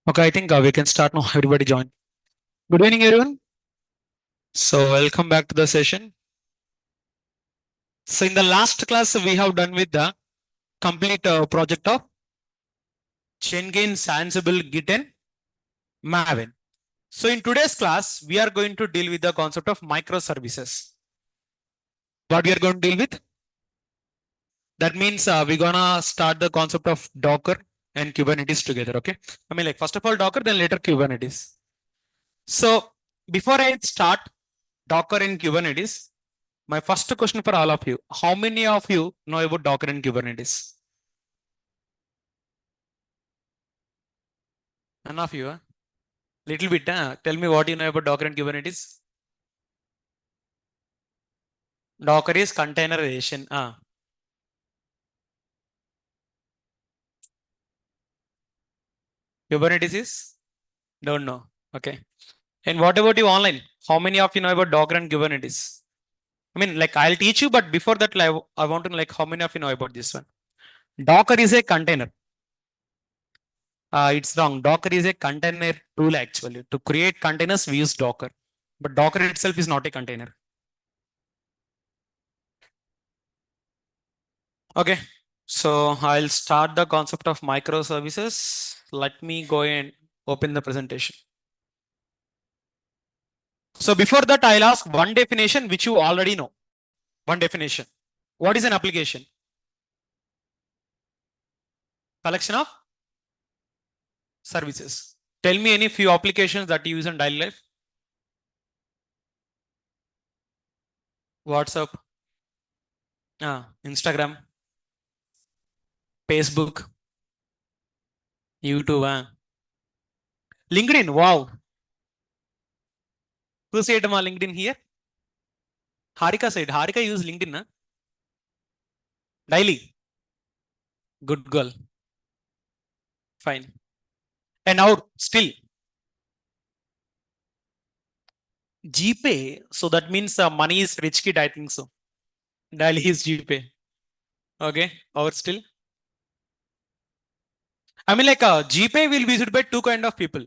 Okay, I think we can start now. Everybody join. Good evening, everyone. So, welcome back to the session. So, in the last class, we have done with the complete project of Schengen, Sensible, Git, and Maven. So, in today's class, we are going to deal with the concept of microservices. What we are going to deal with? That means we're gonna start the concept of Docker and Kubernetes together. Okay. I mean, like first of all Docker, then later Kubernetes. So, before I start Docker and Kubernetes, my first question for all of you, how many of you know about Docker and Kubernetes? None of you, huh? Little bit, huh? Tell me what you know about Docker and Kubernetes. Docker is containerization. Kubernetes is? Don't know. Okay. And what about you online? How many of you know about Docker and Kubernetes? I mean, like I'll teach you, but before that, like, I want to know like how many of you know about this one? Docker is a container. It's wrong. Docker is a container tool actually. To create containers, we use Docker. But Docker itself is not a container. Okay. So I'll start the concept of microservices. Let me go and open the presentation. So before that, I'll ask one definition which you already know. One definition. What is an application? Collection of services. Tell me any few applications that you use in daily life. WhatsApp, Instagram, Facebook, YouTube, LinkedIn. Wow. Who said my LinkedIn here? Harika said. Harika use LinkedIn daily. Good girl. Fine. And now still GPay. So that means money is rich kid. I think so. Daily is GPay. Okay. Or still. I mean, like GPay will be used by two kind of people.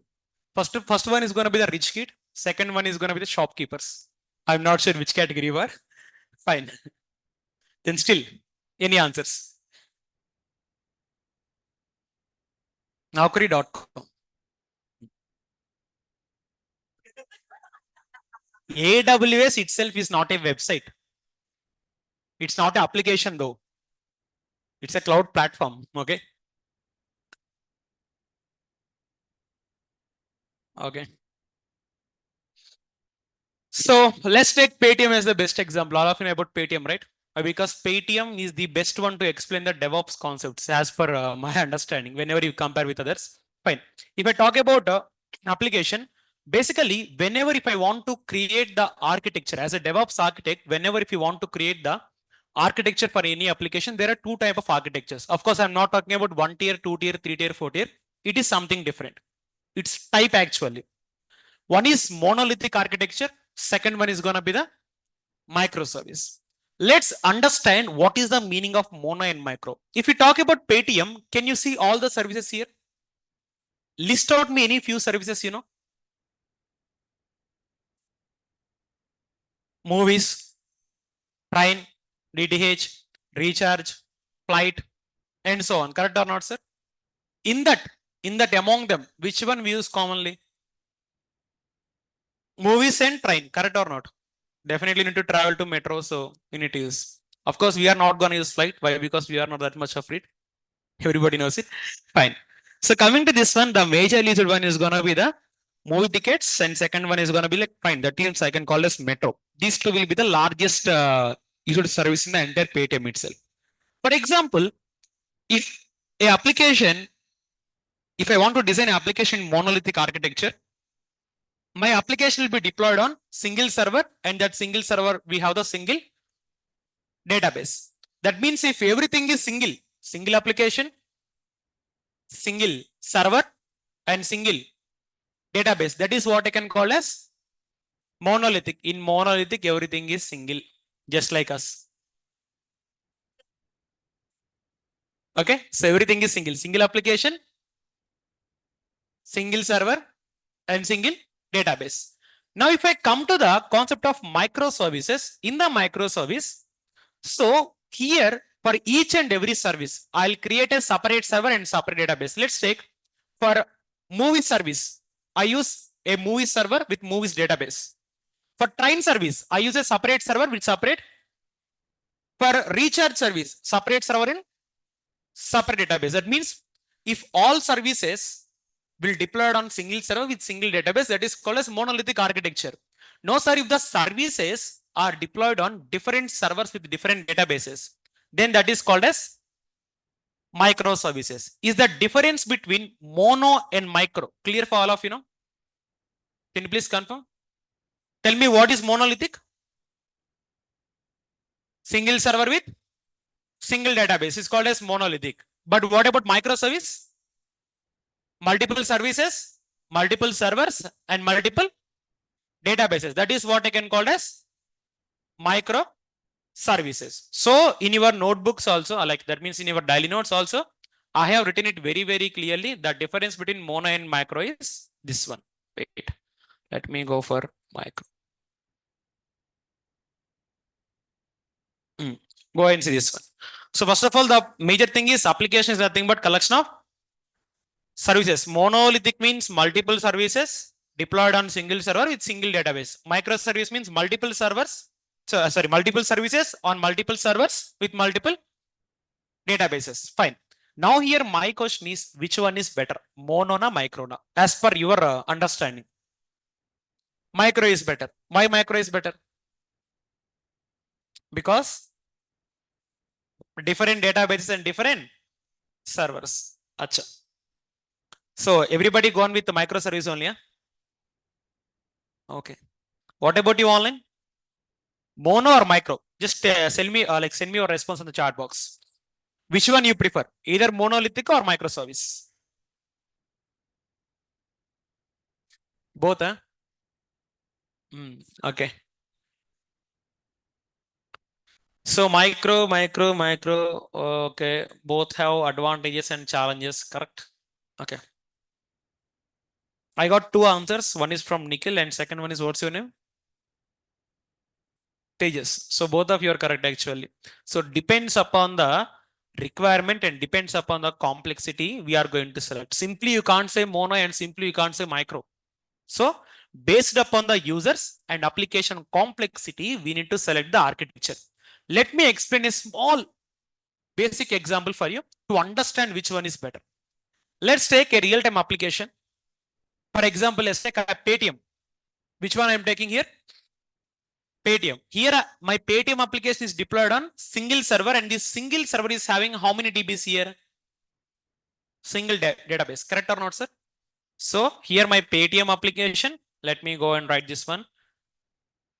First one is going to be the rich kid. Second one is going to be the shopkeepers. I'm not sure which category you are. Fine. Then still, any answers? Naukri.com. AWS itself is not a website. It's not an application though. It's a cloud platform. Okay. Okay. So let's take Paytm as the best example. All of you know about Paytm, right? Because Paytm is the best one to explain the DevOps concepts as per my understanding whenever you compare with others. Fine. If I talk about application, basically, whenever if I want to create the architecture as a DevOps architect, whenever if you want to create the architecture for any application, there are two type of architectures. Of course, I'm not talking about 1 tier, 2 tier, 3 tier, 4 tier. It is something different. It's type actually. One is monolithic architecture. Second one is going to be the microservice. Let's understand what is the meaning of mono and micro. If we talk about Paytm, can you see all the services here? List out me any few services, you know. Movies, train, DTH, recharge, flight, and so on. Correct or not, sir? In that among them, which one we use commonly? Movies and train. Correct or not? Definitely need to travel to metro, so we need to use. Of course, we are not going to use flight. Why? Because we are not that much afraid. Everybody knows it. Fine. So coming to this one, the major used one is going to be the movie tickets, and second one is going to be like fine. That means I can call as metro. These two will be the largest used service in the entire Paytm itself. For example, if a application, if I want to design an application in monolithic architecture, my application will be deployed on single server, and that single server we have the single database. That means if everything is single application, single server, and single database, that is what I can call as monolithic. In monolithic, everything is single, just like us. Okay, so everything is single application, single server and single database. Now, if I come to the concept of microservices, in the microservice, so here for each and every service, I'll create a separate server and separate database. Let's take for movie service, I use a movie server with movies database. For train service, I use a separate server with separate. For recharge service, separate server in separate database. That means if all services will deploy on single server with single database, that is called as monolithic architecture. No, sir, if the services are deployed on different servers with different databases, then that is called as microservices. Is the difference between mono and micro clear for all of you? Know? Can you please confirm? Tell me what is monolithic? Single server with single database is called as monolithic. But what about microservice? Multiple services, multiple servers, and multiple databases. That is what I can call as microservices. So in your notebooks also, like that means in your daily notes also, I have written it very, very clearly. The difference between mono and micro is this one. Wait, let me go for micro. Go ahead and see this one. So first of all, the major thing is application is nothing but collection of services. Monolithic means multiple services deployed on single server with single database. Microservice means multiple servers. So, multiple services on multiple servers with multiple databases. Fine. Now here my question is, which one is better? Mono na micro na? As per your understanding. Micro is better. Why micro is better? Because different databases and different servers. Acha. So everybody gone with the microservice only, yeah? Okay. What about you online? Mono or micro? Just send me your response in the chat box. Which one you prefer? Either monolithic or microservice? Both, huh? Okay. So micro. Okay. Both have advantages and challenges, correct? Okay. I got two answers. One is from Nikhil and second one is what's your name? Tejas. So both of you are correct actually. So depends upon the requirement and depends upon the complexity we are going to select. Simply you can't say mono and simply you can't say micro. So based upon the users and application complexity, we need to select the architecture. Let me explain a small basic example for you to understand which one is better. Let's take a real-time application. For example, let's take a Paytm. Which one I'm taking here? Paytm. Here, my Paytm application is deployed on single server, and this single server is having how many DBs here? Single database. Correct or not, sir? So here my Paytm application. Let me go and write this one.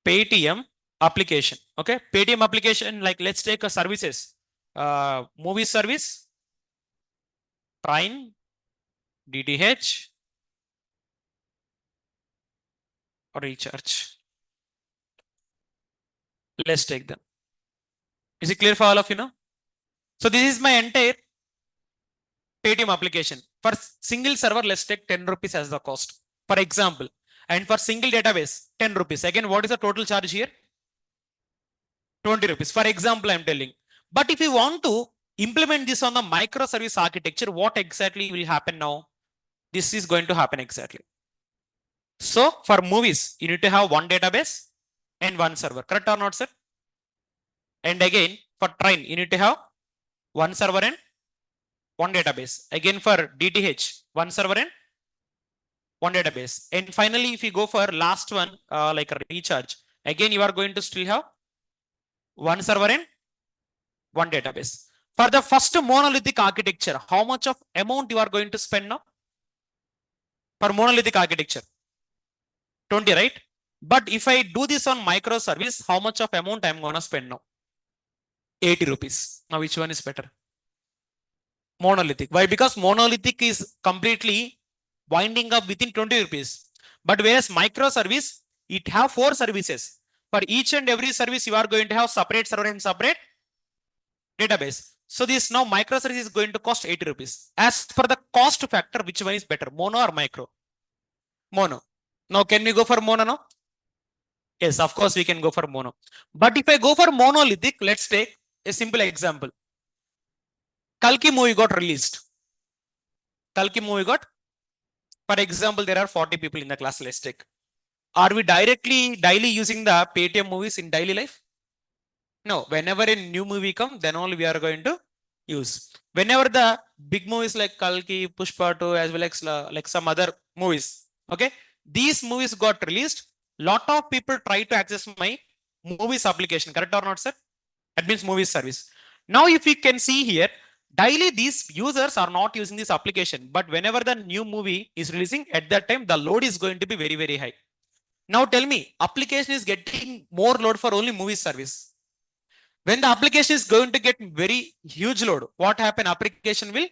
Paytm application. Okay. Paytm application, like let's take a services. Movie service, Prime, DTH, or recharge. Let's take them. Is it clear for all of you now? So this is my entire Paytm application. For single server, let's take 10 rupees as the cost, for example. And for single database, 10 rupees. Again, what is the total charge here? 20 rupees. For example, I'm telling. But if you want to implement this on the microservice architecture, what exactly will happen now? This is going to happen exactly. So for movies, you need to have one database and one server. Correct or not, sir? And again, for train, you need to have one server and one database. Again, for DTH, one server and one database. And finally, if you go for last one, like a recharge, again, you are going to still have one server and one database. For the first monolithic architecture, how much of amount you are going to spend now? For monolithic architecture, 20, right? But if I do this on microservice, how much of amount I'm going to spend now? 80 rupees. Now, which one is better? Monolithic. Why? Because monolithic is completely winding up within 20 rupees. But whereas microservice, it have 4 services. For each and every service, you are going to have separate server and separate database. So this now microservice is going to cost 80 rupees. As per the cost factor, which one is better, mono or micro? Mono. Now can we go for mono now? Yes, of course we can go for mono. But if I go for monolithic, let's take a simple example. Kalki movie got released. Kalki movie got, for example, there are 40 people in the class. Let's take. Are we daily using the Paytm movies in daily life? No. Whenever a new movie comes, then only we are going to use. Whenever the big movies like Kalki, Pushpa 2, as well as like some other movies, okay, these movies got released. Lot of people try to access my movies application. Correct or not, sir? That means movies service. Now, if you can see here, daily these users are not using this application, but whenever the new movie is releasing, at that time the load is going to be very, very high. Now tell me, application is getting more load for only movie service. When the application is going to get very huge load, what happen? Application will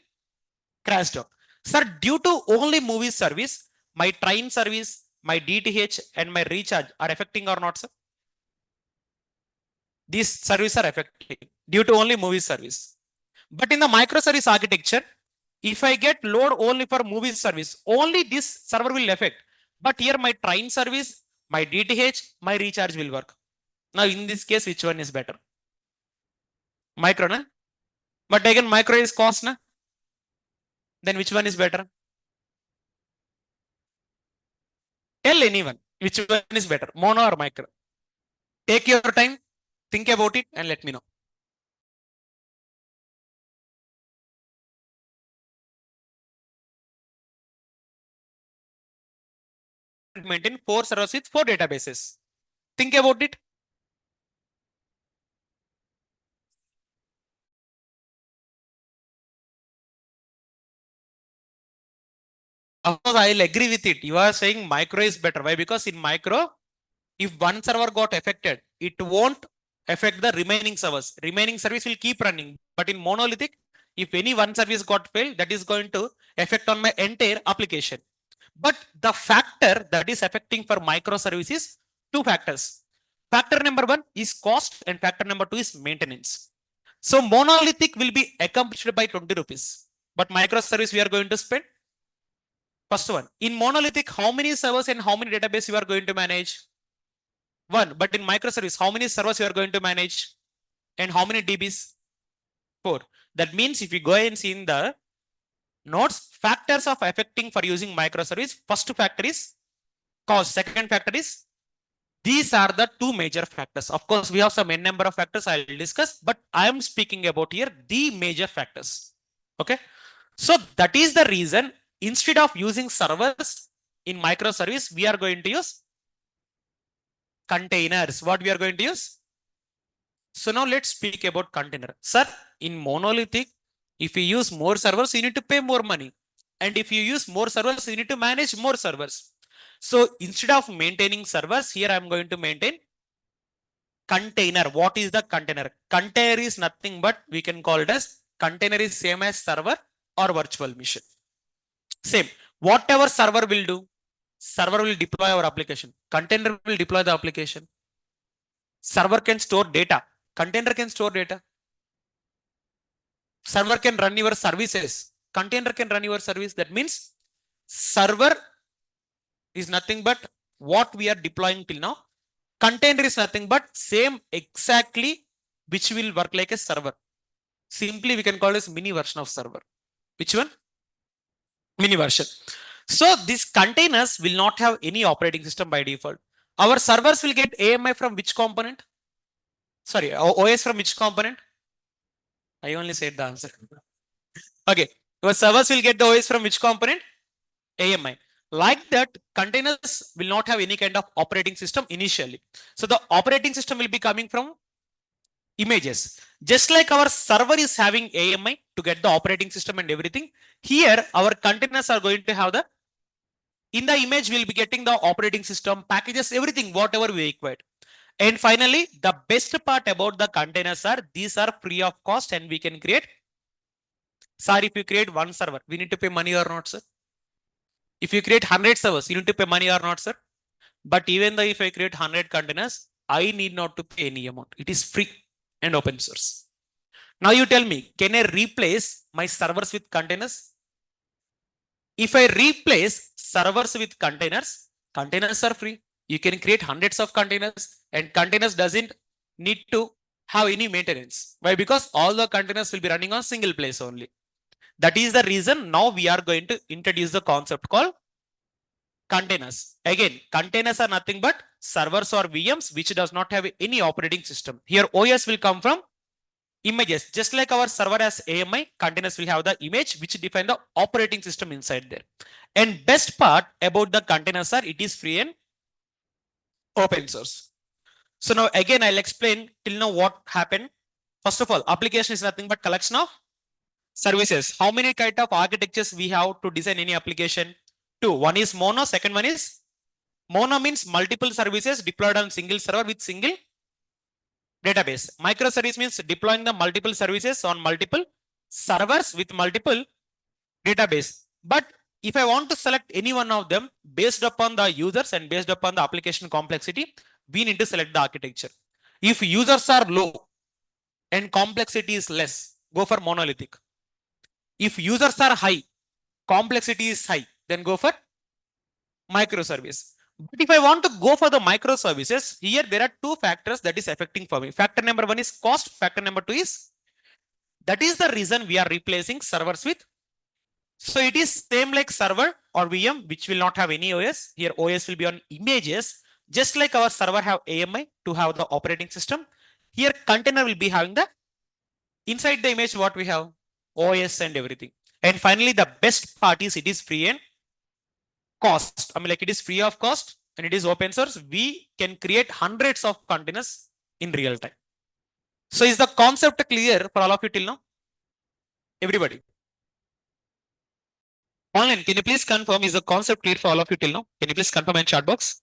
crash down. Sir, due to only movie service, my train service, my DTH and my recharge are affecting or not, sir? These services are affecting due to only movie service. But in the microservice architecture, if I get load only for movie service, only this server will affect. But here my train service, my DTH, my recharge will work. Now in this case, which one is better? Micro, na? But again, micro is cost, na? Then which one is better? Tell anyone which one is better, mono or micro. Take your time, think about it, and let me know. Maintain 4 servers with 4 databases. Think about it. Of course, I'll agree with it. You are saying micro is better. Why? Because in micro, if one server got affected, it won't affect the remaining servers. Remaining service will keep running. But in monolithic, if any one service got failed, that is going to affect on my entire application. But the factor that is affecting for microservices, two factors. Factor number one is cost and factor number two is maintenance. So monolithic will be accomplished by 20 rupees. But microservice we are going to spend. First one, in monolithic, how many servers and how many database you are going to manage? One. But in microservice, how many servers you are going to manage? And how many DBs? 4. That means if you go and see in the notes, factors of affecting for using microservice, first factor is cost. Second factor is, these are the two major factors. Of course, we have some n number of factors I'll discuss, but I am speaking about here the major factors. Okay. So that is the reason instead of using servers in microservice, we are going to use containers. What we are going to use? So now let's speak about container. Sir, in monolithic, if you use more servers, you need to pay more money. And if you use more servers, you need to manage more servers. So instead of maintaining servers, here I'm going to maintain container. What is the container? Container is nothing but we can call it as container is same as server or virtual machine. Same. Whatever server will do, server will deploy our application. Container will deploy the application. Server can store data. Container can store data. Server can run your services. Container can run your service. That means server is nothing but what we are deploying till now. Container is nothing but same exactly which will work like a server. Simply we can call this mini version of server. Which one? Mini version. So these containers will not have any operating system by default. Our servers will get AMI from which component? Sorry, OS from which component? I only said the answer. Okay, your servers will get the OS from which component? AMI. Like that, containers will not have any kind of operating system initially. So the operating system will be coming from images. Just like our server is having AMI to get the operating system and everything, here our containers are going to have the, in the image we'll be getting the operating system, packages, everything, whatever we required. And finally, the best part about the containers are these are free of cost and we can create. Sorry, if you create one server, we need to pay money or not, sir? If you create 100 servers, you need to pay money or not, sir? But even though if I create 100 containers, I need not to pay any amount. It is free and open source. Now you tell me, can I replace my servers with containers? If I replace servers with containers, containers are free. You can create hundreds of containers, and containers doesn't need to have any maintenance. Why? Because all the containers will be running on single place only. That is the reason now we are going to introduce the concept called containers. Again, containers are nothing but servers or VMs which does not have any operating system. Here OS will come from images. Just like our server has AMI, containers will have the image which define the operating system inside there. And best part about the containers are it is free and open source. So now again I'll explain till now what happened. First of all, application is nothing but collection of services. How many kind of architectures we have to design any application? Two. One is mono, second one is mono means multiple services deployed on single server with single database. Microservice means deploying the multiple services on multiple servers with multiple database. But if I want to select any one of them based upon the users and based upon the application complexity, we need to select the architecture. If users are low and complexity is less, go for monolithic. If users are high, complexity is high, then go for microservice. But if I want to go for the microservices, here there are two factors that is affecting for me. Factor number one is cost. Factor number two is, that is the reason we are replacing servers with. So it is same like server or VM, which will not have any OS. Here OS will be on images, just like our server have AMI to have the operating system. Here container will be having the inside the image what we have OS and everything. And finally, the best part is it is free and cost. I mean, like it is free of cost and it is open source. We can create hundreds of containers in real time. So is the concept clear for all of you till now? Everybody. Online, can you please confirm is the concept clear for all of you till now? Can you please confirm in chat box?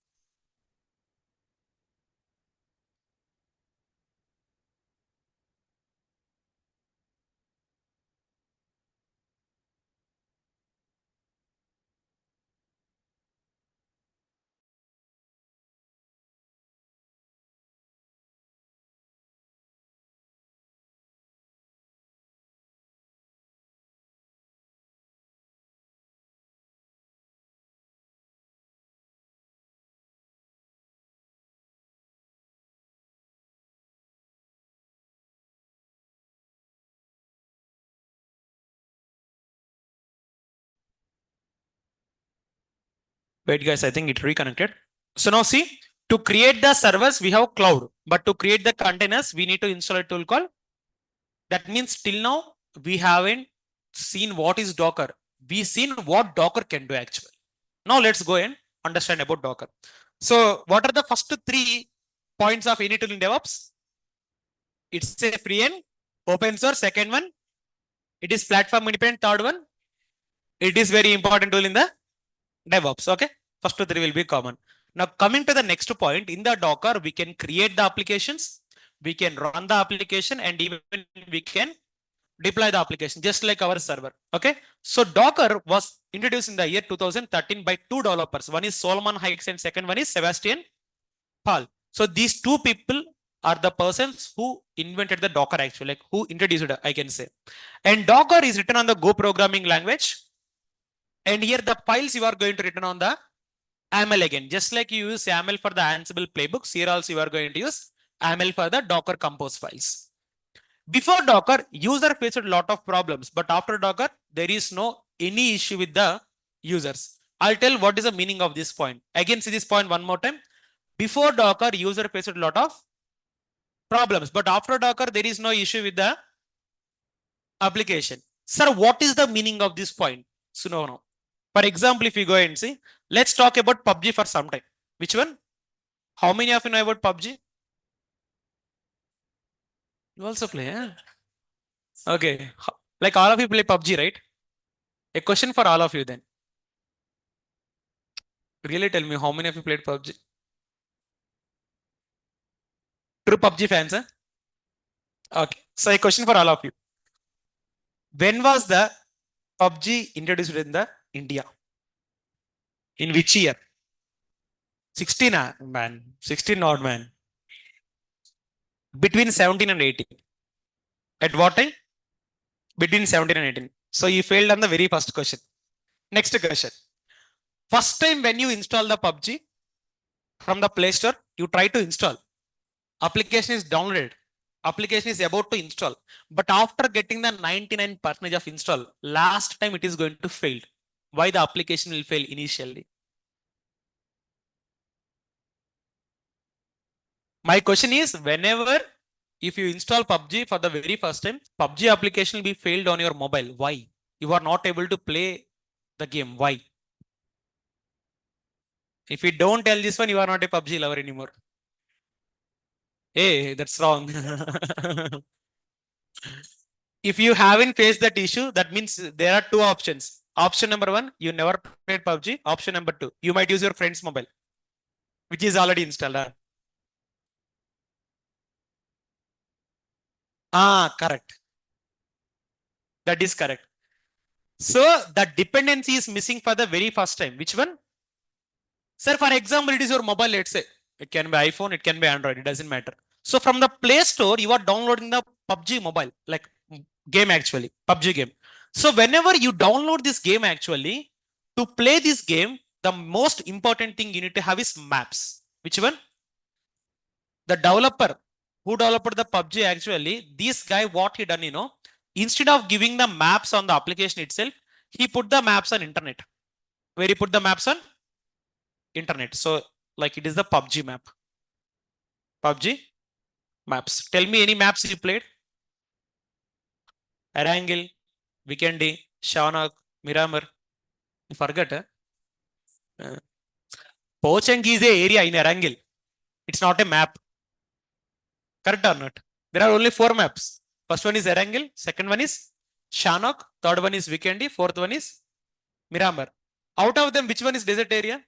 Wait, guys, I think it reconnected. So now see, to create the servers, we have cloud, but to create the containers, we need to install a tool called. That means till now, we haven't seen what is Docker. We've seen what Docker can do actually. Now let's go and understand about Docker. So what are the first three points of any tool in DevOps? It's a free and open source. Second one, it is platform independent. Third one, it is very important tool in the DevOps. Okay. First two, three will be common. Now coming to the next point, in the Docker, we can create the applications, we can run the application, and even we can deploy the application just like our server. Okay. So Docker was introduced in the year 2013 by two developers. One is Solomon Hykes and second one is Sebastian Paul. So these two people are the persons who invented the Docker actually, like who introduced it, I can say. And Docker is written on the Go programming language. And here the files you are going to written on the YAML again. Just like you use YAML for the Ansible playbooks, here also you are going to use YAML for the Docker compose files. Before Docker, user faced a lot of problems, but after Docker, there is no any issue with the users. I'll tell what is the meaning of this point. Again, see this point one more time. Before Docker, user faced a lot of problems, but after Docker, there is no issue with the application. Sir, what is the meaning of this point? So no. For example, if you go and see, let's talk about PUBG for some time. Which one? How many of you know about PUBG? You also play, eh? Okay. Like all of you play PUBG, right? A question for all of you then. Really tell me how many of you played PUBG? True PUBG fans, eh? Okay. So a question for all of you. When was the PUBG introduced in the India? In which year? 16, man. 16 odd man. Between 17 and 18. At what time? Between 17 and 18. So you failed on the very first question. Next question. First time when you install the PUBG from the Play Store, you try to install. Application is downloaded. Application is about to install. But after getting the 99% of install, last time it is going to fail. Why the application will fail initially? My question is, whenever if you install PUBG for the very first time, PUBG application will be failed on your mobile. Why? You are not able to play the game. Why? If you don't tell this one, you are not a PUBG lover anymore. Hey, that's wrong. If you haven't faced that issue, that means there are two options. Option number one, you never played PUBG. Option number two, you might use your friend's mobile, which is already installed. Correct. That is correct. So the dependency is missing for the very first time. Which one? Sir, for example, it is your mobile, let's say. It can be iPhone, it can be Android, it doesn't matter. So from the Play Store, you are downloading the PUBG mobile, like game actually, PUBG game. So whenever you download this game actually, to play this game, the most important thing you need to have is maps. Which one? The developer who developed the PUBG actually, this guy, what he done, instead of giving the maps on the application itself, he put the maps on internet. Where he put the maps on? Internet. So like it is the PUBG map. PUBG maps. Tell me any maps you played? Erangel, Vikendi, Shawnok, Miramar. You forgot, huh? Pochang is a area in Erangel. It's not a map. Correct or not? There are only 4 maps. First one is Erangel, second one is Shanok, third one is Vikendi, fourth one is Miramar. Out of them, which one is desert area?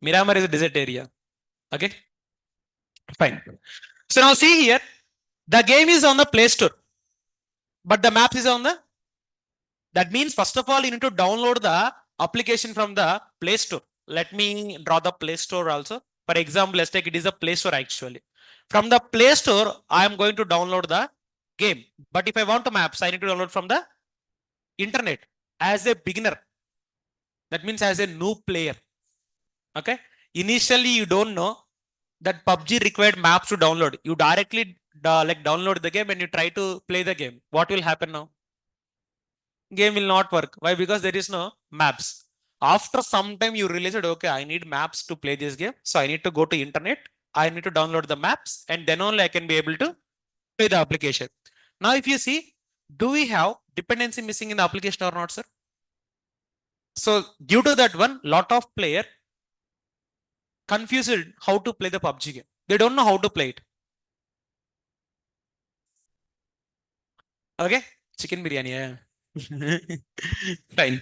Miramar is a desert area. Okay. Fine. So now see here, the game is on the Play Store, but the maps is on the. That means first of all, you need to download the application from the Play Store. Let me draw the Play Store also. For example, let's take it is a Play Store actually. From the Play Store, I am going to download the game. But if I want to maps, I need to download from the internet as a beginner. That means as a new player. Okay. Initially, you don't know that PUBG required maps to download. You directly like download the game and you try to play the game. What will happen now? Game will not work. Why? Because there is no maps. After some time, you realize that okay, I need maps to play this game. So I need to go to internet. I need to download the maps, and then only I can be able to play the application. Now, if you see, do we have dependency missing in the application or not, sir? So due to that one, lot of player confused how to play the PUBG game. They don't know how to play it. Okay, chicken biryani. Yeah. Fine.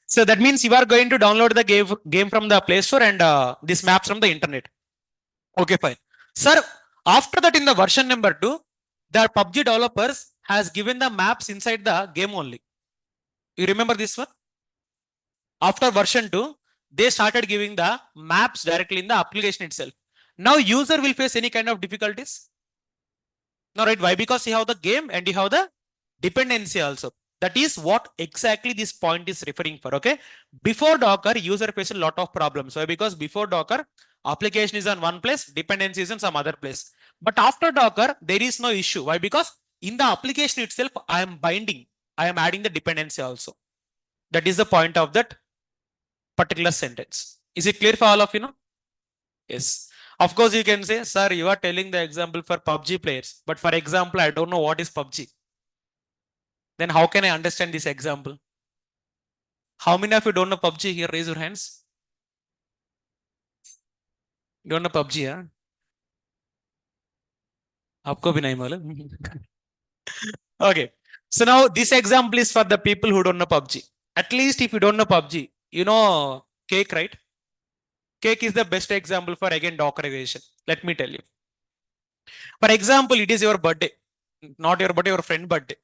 So that means you are going to download the game from the Play Store and this maps from the internet. Okay, fine. Sir, after that in the version number 2, the PUBG developers has given the maps inside the game only. You remember this one? After version 2, they started giving the maps directly in the application itself. Now user will face any kind of difficulties. No, right? Why? Because you have the game and you have the dependency also. That is what exactly this point is referring for. Okay. Before Docker, user faces a lot of problems. Why? Because before Docker, application is on one place, dependency is in some other place. But after Docker, there is no issue. Why? Because in the application itself, I am binding. I am adding the dependency also. That is the point of that particular sentence. Is it clear for all of you? Know? Yes. Of course, you can say, sir, you are telling the example for PUBG players. But for example, I don't know what is PUBG. Then how can I understand this example? How many of you don't know PUBG here? Raise your hands. Don't know PUBG, huh? आपको भी नहीं मालूम. Okay. So now this example is for the people who don't know PUBG. At least if you don't know PUBG, you know Cake, right? Cake is the best example for again Dockerization. Let me tell you. For example, it is your birthday, not your birthday, your friend birthday.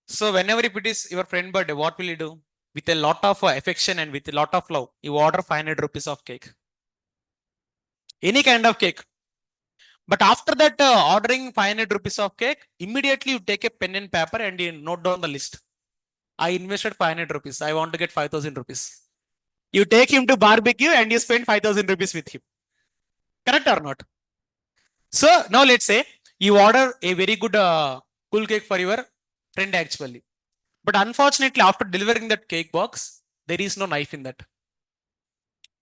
So whenever if it is your friend birthday, what will you do? With a lot of affection and with a lot of love, you order 500 rupees of cake. Any kind of cake. But after that, ordering 500 rupees of cake, immediately you take a pen and paper and you note down the list. I invested 500 rupees. I want to get 5,000 rupees. You take him to barbecue and you spend 5,000 rupees with him. Correct or not? So now let's say you order a very good cool cake for your friend actually. But unfortunately, after delivering that cake box, there is no knife in that.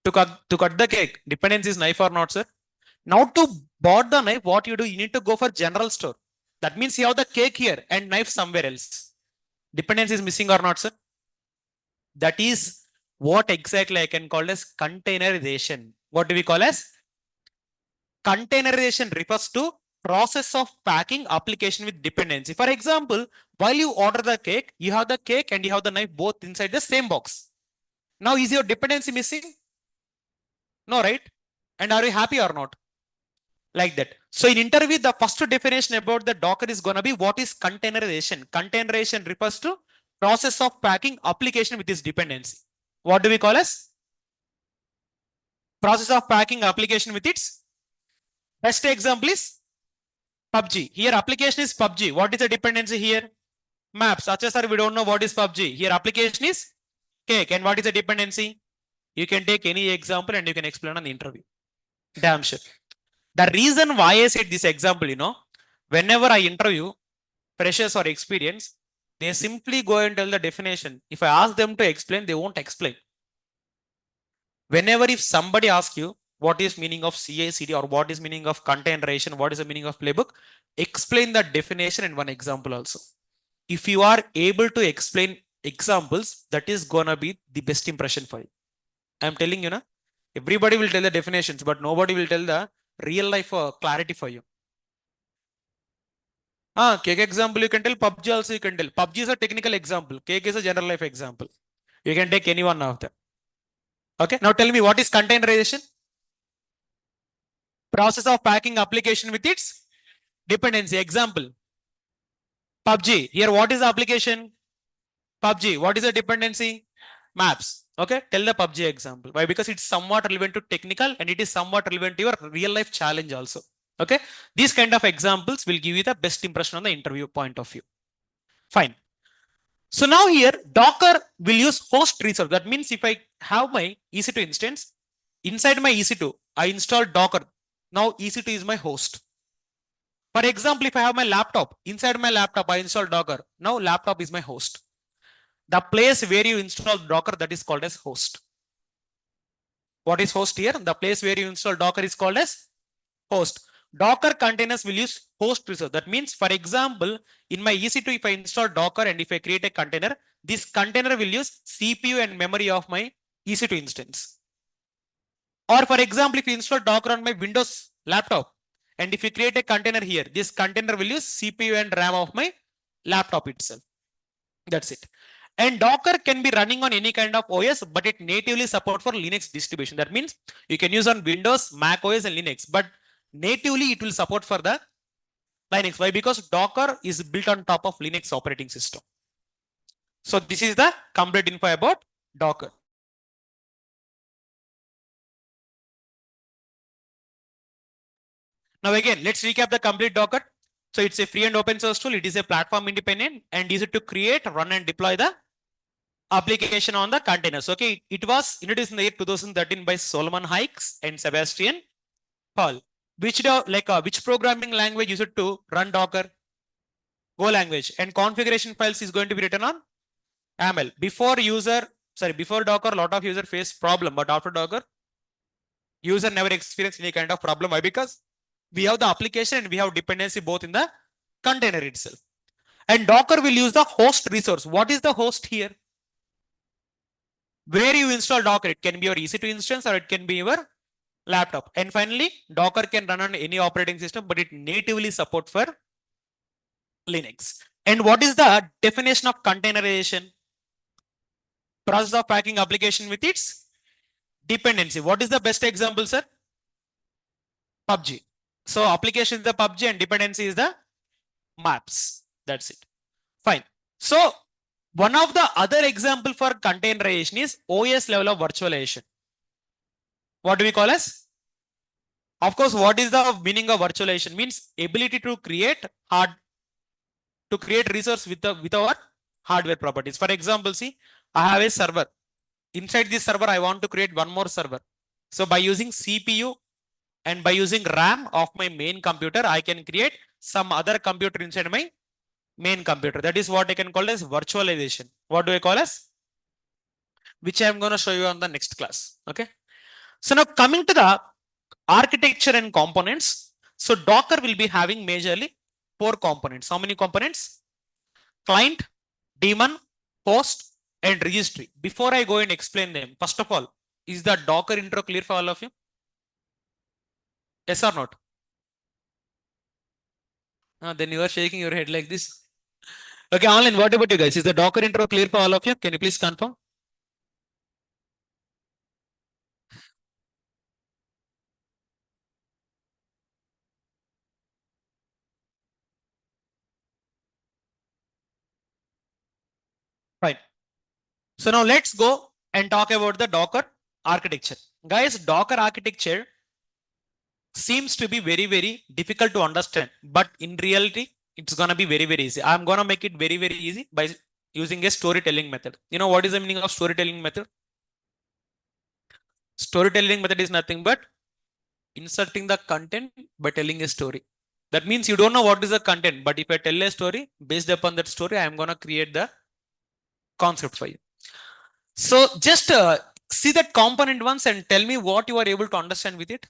To cut the cake, dependence is knife or not, sir? Now to bought the knife, what you do, you need to go for general store. That means you have the cake here and knife somewhere else. Dependence is missing or not, sir? That is what exactly I can call as containerization. What do we call as? Containerization refers to process of packing application with dependency. For example, while you order the cake, you have the cake and you have the knife both inside the same box. Now, is your dependency missing? No, right? And are you happy or not? Like that. So in interview, the first definition about the Docker is going to be what is containerization. Containerization refers to process of packing application with this dependency. What do we call as? Process of packing application with its best example is PUBG. Here application is PUBG. What is the dependency here? Maps. Acha sir, we don't know what is PUBG. Here application is cake. And what is the dependency? You can take any example and you can explain on the interview. Damn sure. The reason why I said this example, whenever I interview freshers or experience, they simply go and tell the definition. If I ask them to explain, they won't explain. Whenever if somebody asks you what is meaning of CI/CD or what is meaning of containerization, what is the meaning of playbook, explain the definition and one example also. If you are able to explain examples, that is gonna be the best impression for you. I'm telling you, everybody will tell the definitions, but nobody will tell the real life clarity for you. Cake example you can tell, PUBG also you can tell. PUBG is a technical example. Cake is a general life example. You can take any one of them. Okay, now tell me what is containerization? Process of packing application with its dependency. Example, PUBG. Here, what is the application? PUBG. What is the dependency? Maps. Okay, tell the PUBG example. Why? Because it's somewhat relevant to technical and it is somewhat relevant to your real life challenge also. Okay, these kind of examples will give you the best impression on the interview point of view. Fine. So now here, Docker will use host resource. That means if I have my EC2 instance, inside my EC2, I install Docker. Now EC2 is my host. For example, if I have my laptop, inside my laptop, I install Docker. Now laptop is my host. The place where you install Docker, that is called as host. What is host here? The place where you install Docker is called as host. Docker containers will use host resource. That means, for example, in my EC2, if I install Docker and if I create a container, this container will use CPU and memory of my EC2 instance. Or for example, if you install Docker on my Windows laptop, and if you create a container here, this container will use CPU and RAM of my laptop itself. That's it. And Docker can be running on any kind of OS, but it natively supports for Linux distribution. That means you can use on Windows, Mac OS, and Linux, but natively it will support for the Linux. Why? Because Docker is built on top of Linux operating system. So this is the complete info about Docker. Now again, let's recap the complete Docker. So it's a free and open source tool. It is a platform independent and easy to create, run and deploy the application on the containers. Okay, it was introduced in the year 2013 by Solomon Hykes and Sebastian Paul. Which programming language used to run Docker? Go language. And configuration files is going to be written on YAML. Before Docker, a lot of user face problem, but after Docker, user never experienced any kind of problem. Why? Because we have the application and we have dependency both in the container itself. And Docker will use the host resource. What is the host here? Where you install Docker, it can be your EC2 instance or it can be your laptop. And finally, Docker can run on any operating system, but it natively supports for Linux. And what is the definition of containerization? Process of packing application with its dependency. What is the best example, sir? PUBG. So application is the PUBG and dependency is the maps. That's it. Fine. So one of the other example for containerization is OS level of virtualization. What do we call as? Of course, what is the meaning of virtualization? Means ability to create resource with our hardware properties. For example, see, I have a server. Inside this server, I want to create one more server. So by using CPU and by using RAM of my main computer, I can create some other computer inside my main computer. That is what I can call as virtualization. What do I call as? Which I am going to show you on the next class. Okay. So now coming to the architecture and components. So Docker will be having majorly 4 components. How many components? Client, daemon, host, and registry. Before I go and explain them, first of all, is the Docker intro clear for all of you? Yes or not? Then you are shaking your head like this. Okay, online, what about you guys? Is the Docker intro clear for all of you? Can you please confirm? Fine. So now let's go and talk about the Docker architecture. Guys, Docker architecture seems to be very, very difficult to understand, but in reality, it's gonna be very, very easy. I'm gonna make it very, very easy by using a storytelling method. You know what is the meaning of storytelling method? Storytelling method is nothing but inserting the content by telling a story. That means you don't know what is the content, but if I tell a story, based upon that story, I am gonna create the concept for you. So just see that component once and tell me what you are able to understand with it.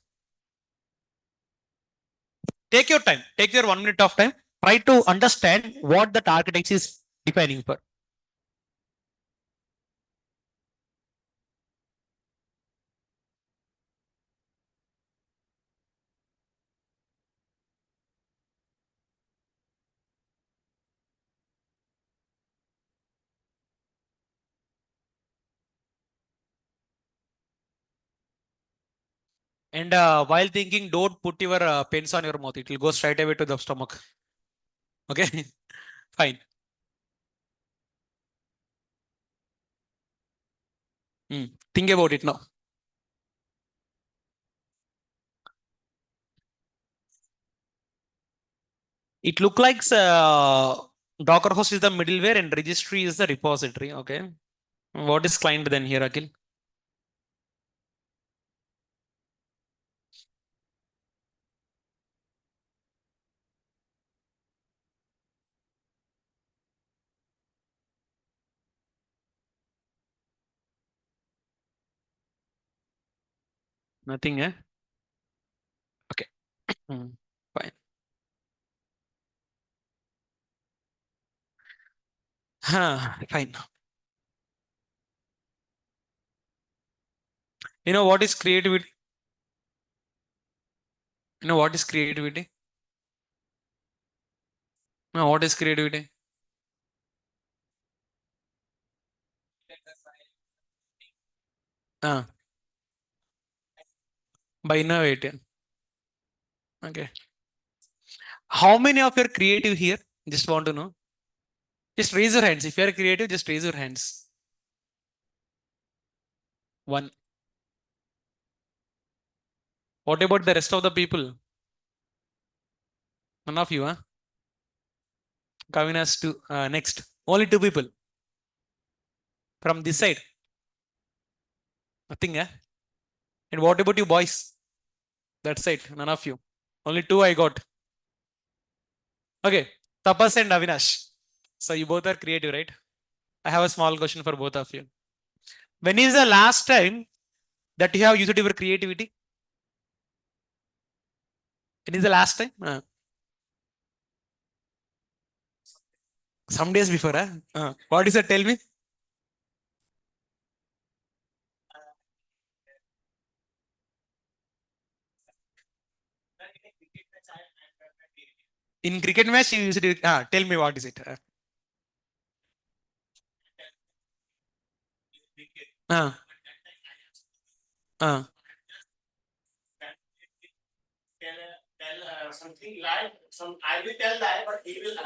Take your time. Take your 1 minute of time. Try to understand what that architecture is defining for. And while thinking, don't put your pens on your mouth. It will go straight away to the stomach. Okay, fine. Think about it now. It look like Docker host is the middleware and registry is the repository. Okay. What is client then here, Akhil? Nothing, eh? Okay. Fine. Fine. You know what is creativity? You know what is creativity? No, what is creativity? Uh, by innovating. Okay. How many of you are creative here? Just want to know. Just raise your hands. If you are creative, just raise your hands. One. What about the rest of the people? None of you, huh? Kavin has two. Next. Only 2 people. From this side. Nothing, eh? And what about you boys? That side. None of you. Only 2 I got. Okay. Tapas and Avinash. So you both are creative, right? I have a small question for both of you. When is the last time that you have used your creativity? When is the last time? Some days before, huh? What is that? Tell me. In cricket match, you used it. Tell me what is it? Uh, uh, Something like some I will tell lie, but he will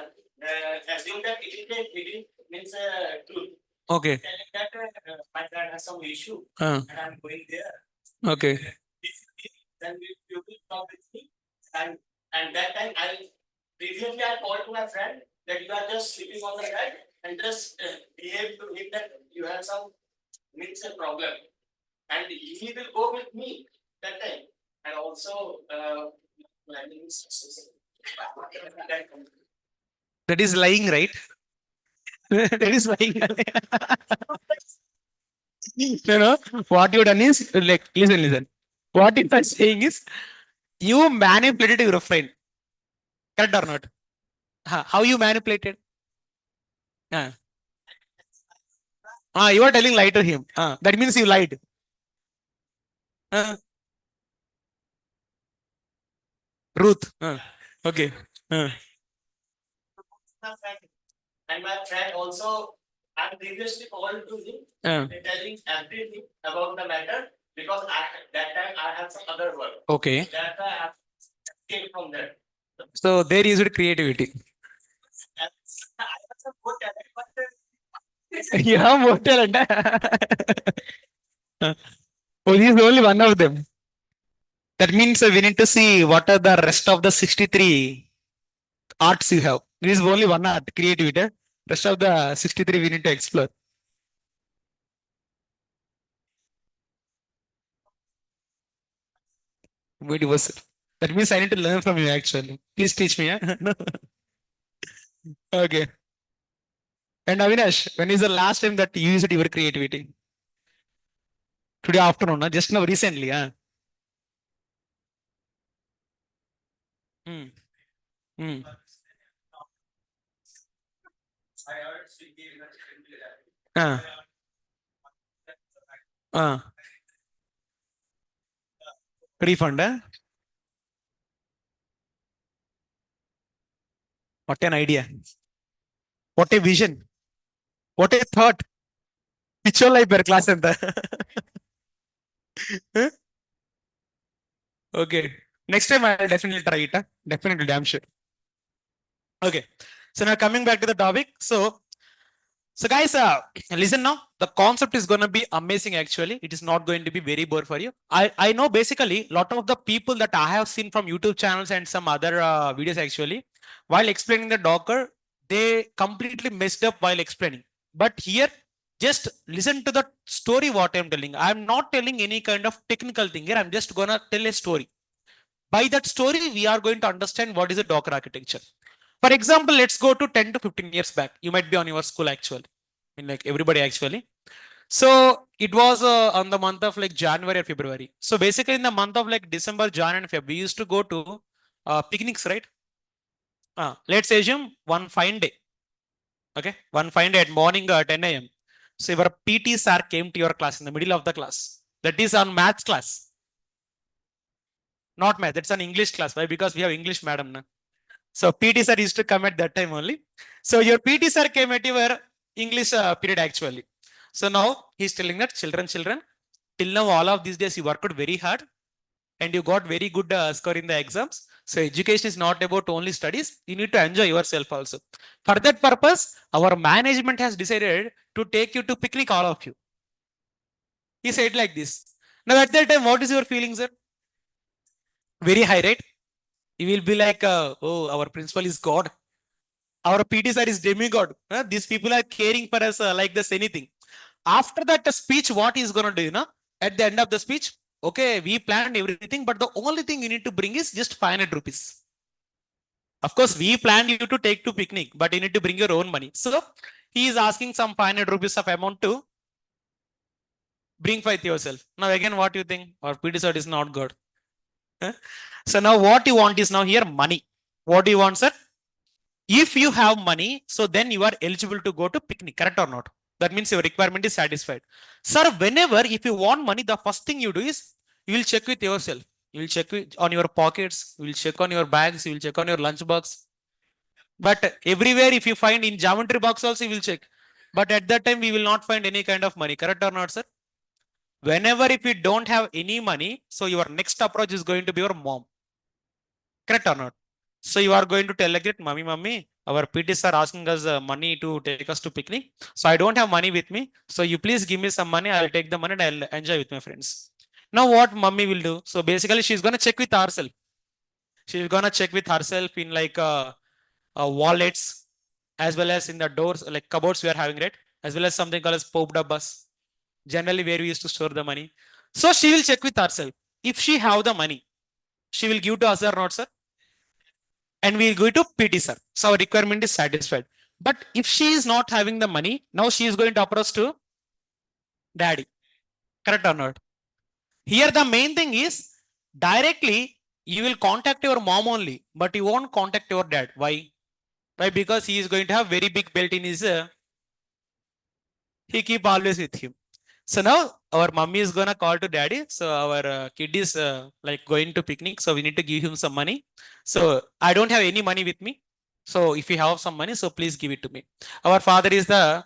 assume that it means truth. okay. Telling that my dad has some issue Uh, and I'm going there. okay. This, then we you will come with me. And that time previously I called to my friend that you are just sleeping on the bed and just behave to him that you have some means a problem. And he will go with me that time. And also planning success. That is lying, right? That is lying. No, no. What you done is like, listen, listen. What if I'm saying is you manipulated your friend. Correct or not? How you manipulated? You are telling lie to him. That means you lied. Ruth. Okay. And my friend also, I previously called to him, telling everything about the matter because that time I have some other work. Okay. That I have came from there. So there is creativity. And I have some good talent, but You have more talent. Oh, he is only one of them. That means we need to see what are the rest of the 63 arts you have. There is only one art, creativity. Rest of the 63 we need to explore. Very versatile. That means I need to learn from you actually. Please teach me. Okay. And Avinash, when is the last time that you used your creativity? Today afternoon, just now recently. Hmm. Hmm. Uh, uh, Refund. What an idea. What a vision. What a thought. Pichola per class and Okay. Next time I'll definitely try it. Definitely, damn sure. Okay. So now coming back to the topic. So guys, listen now. The concept is going to be amazing actually. It is not going to be very bore for you. I know basically a lot of the people that I have seen from YouTube channels and some other videos actually, while explaining the Docker, they completely messed up while explaining. But here, just listen to the story what I'm telling. I'm not telling any kind of technical thing here. I'm just going to tell a story. By that story, we are going to understand what is a Docker architecture. For example, let's go to 10 to 15 years back. You might be on your school actually. I mean, like everybody actually. So it was on the month of like January or February. So basically in the month of like December, Jan and Feb, we used to go to picnics, right? Let's assume one fine day. Okay. One fine day at morning 10 a.m. So your PT sir came to your class in the middle of the class. That is on maths class. Not math. It's an English class. Why? Because we have English madam. Na? So PT sir used to come at that time only. So your PT sir came at your English period actually. So now he's telling that children, till now all of these days you worked very hard and you got very good score in the exams. So education is not about only studies. You need to enjoy yourself also. For that purpose, our management has decided to take you to picnic, all of you. He said like this. Now at that time, what is your feeling, sir? Very high, right? You will be like, oh, our principal is God. Our PT sir is demigod. These people are caring for us like this anything. After that speech, what he's going to do, you know? At the end of the speech, okay, we planned everything, but the only thing you need to bring is just 500 rupees. Of course, we planned you to take to picnic, but you need to bring your own money. So he is asking some 500 rupees of amount to bring for yourself. Now again, what do you think? Our PT sir is not good. So now what you want is now here money. What do you want, sir? If you have money, so then you are eligible to go to picnic, correct or not? That means your requirement is satisfied. Sir, whenever if you want money, the first thing you do is you will check with yourself. You will check on your pockets, you will check on your bags, you will check on your lunch box. But everywhere, if you find in geometry box also, you will check. But at that time, we will not find any kind of money, correct or not, sir? Whenever if you don't have any money, so your next approach is going to be your mom. Correct or not? So you are going to tell like that, mommy, our PTs are asking us money to take us to picnic. So I don't have money with me. So you please give me some money. I'll take the money and I'll enjoy with my friends. Now what mummy will do? So basically she's gonna check with herself. She's gonna check with herself in like wallets, as well as in the doors, like cupboards we are having, right? As well as something called as pop dabbas, generally where we used to store the money. So she will check with herself. If she have the money, she will give to us or not, sir? And we will go to PT, sir. So our requirement is satisfied. But if she is not having the money, now she is going to approach to daddy. Correct or not? Here the main thing is directly you will contact your mom only, but you won't contact your dad. Why? Why? Because he is going to have very big belt in his. He keep always with him. So now our mummy is gonna call to daddy. So our kid is like going to picnic. So we need to give him some money. So I don't have any money with me. So if you have some money, so please give it to me. Our father is the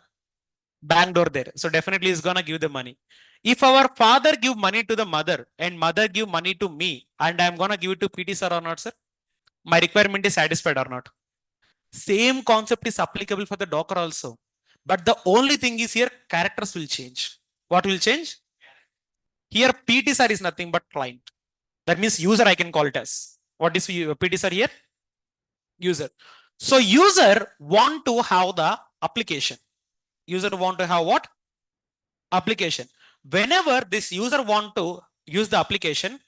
bank door there. So definitely is gonna give the money. If our father give money to the mother and mother give money to me and I'm gonna give it to PT sir or not, sir? My requirement is satisfied or not? Same concept is applicable for the Docker also. But the only thing is here characters will change. What will change? Here PT sir is nothing but client. That means user I can call it as. What is PT sir here? User. So user want to have the application. User want to have what? Application. Whenever this user want to use the application,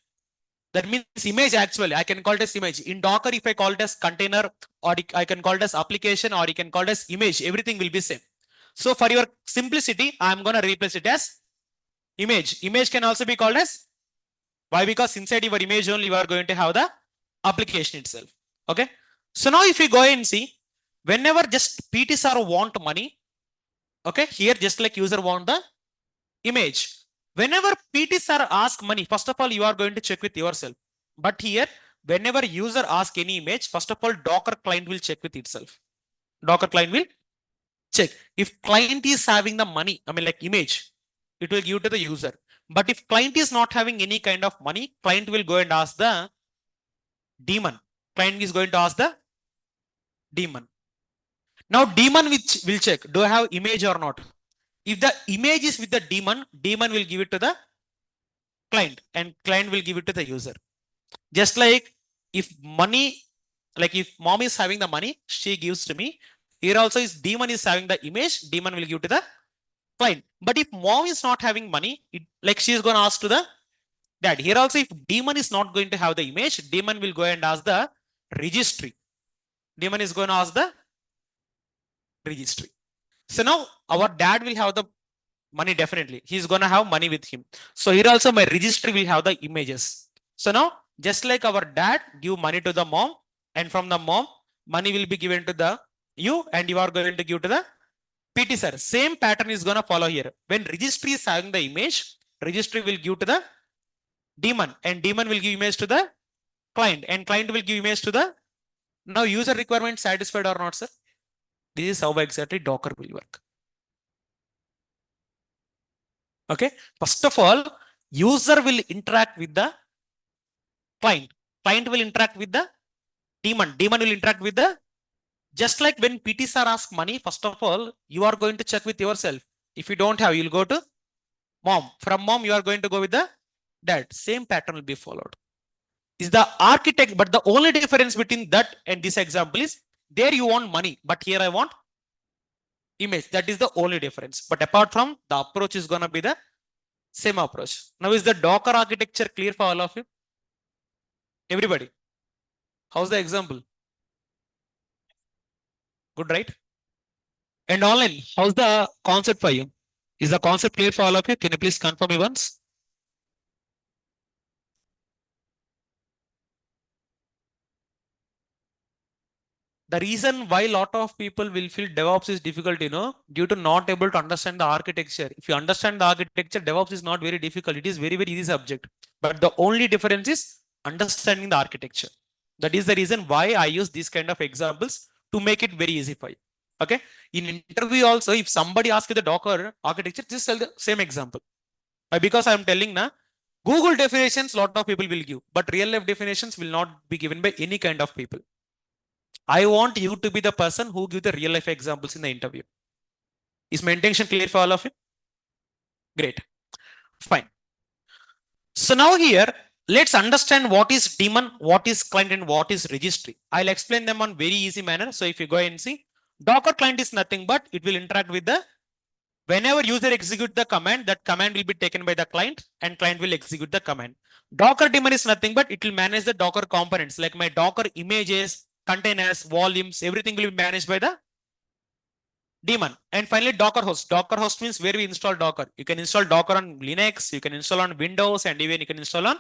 that means image actually, I can call it as image. In Docker, if I call it as container, or I can call it as application, or you can call it as image, everything will be same. So for your simplicity, I'm going to replace it as image. Image can also be called as, why? Because inside your image only, you are going to have the application itself. Okay. So now if you go and see, whenever just PTSR want money, okay, here just like user want the image. Whenever PTSR ask money, first of all, you are going to check with yourself. But here, whenever user ask any image, first of all, Docker client will check with itself. Docker client will check. If client is having the money, I mean like image, it will give to the user. But if client is not having any kind of money, client will go and ask the daemon. Client is going to ask the daemon. Now daemon which will check, do I have image or not? If the image is with the daemon, daemon will give it to the client and client will give it to the user. Just like if money, like if mom is having the money, she gives to me. Here also is daemon is having the image, daemon will give to the client. But if mom is not having money, like she is going to ask to the dad. Here also if daemon is not going to have the image, daemon will go and ask the registry. Daemon is going to ask the registry. So now our dad will have the money definitely. He's going to have money with him. So here also my registry will have the images. So now just like our dad give money to the mom and from the mom money will be given to the you and you are going to give to the PT sir. Same pattern is going to follow here. When registry is having the image, registry will give to the daemon and daemon will give image to the client and client will give image to the now user requirement satisfied or not, sir? This is how exactly Docker will work. Okay. First of all, user will interact with the client. Client will interact with the daemon. Daemon will interact with the, just like when PTs are asked money, first of all, you are going to check with yourself. If you don't have, you'll go to mom. From mom, you are going to go with the dad. Same pattern will be followed. Is the architect, but the only difference between that and this example is there you want money, but here I want image. That is the only difference. But apart from the approach is going to be the same approach. Now is the Docker architecture clear for all of you? Everybody? How's the example? Good, right? And online, how's the concept for you? Is the concept clear for all of you? Can you please confirm me once? The reason why a lot of people will feel DevOps is difficult, due to not able to understand the architecture. If you understand the architecture, DevOps is not very difficult. It is very, very easy subject. But the only difference is understanding the architecture. That is the reason why I use these kind of examples to make it very easy for you. Okay. In interview also, if somebody asks you the Docker architecture, just tell the same example. Because I am telling now, Google definitions, lot of people will give, but real life definitions will not be given by any kind of people. I want you to be the person who give the real life examples in the interview. Is my intention clear for all of you? Great. Fine. So now here, let's understand what is daemon, what is client, and what is registry. I'll explain them on very easy manner. So if you go and see, Docker client is nothing but it will interact with the, whenever user execute the command, that command will be taken by the client and client will execute the command. Docker daemon is nothing but it will manage the Docker components like my Docker images, containers, volumes, everything will be managed by the daemon. And finally, Docker host. Docker host means where we install Docker. You can install Docker on Linux, you can install on Windows, and even you can install on.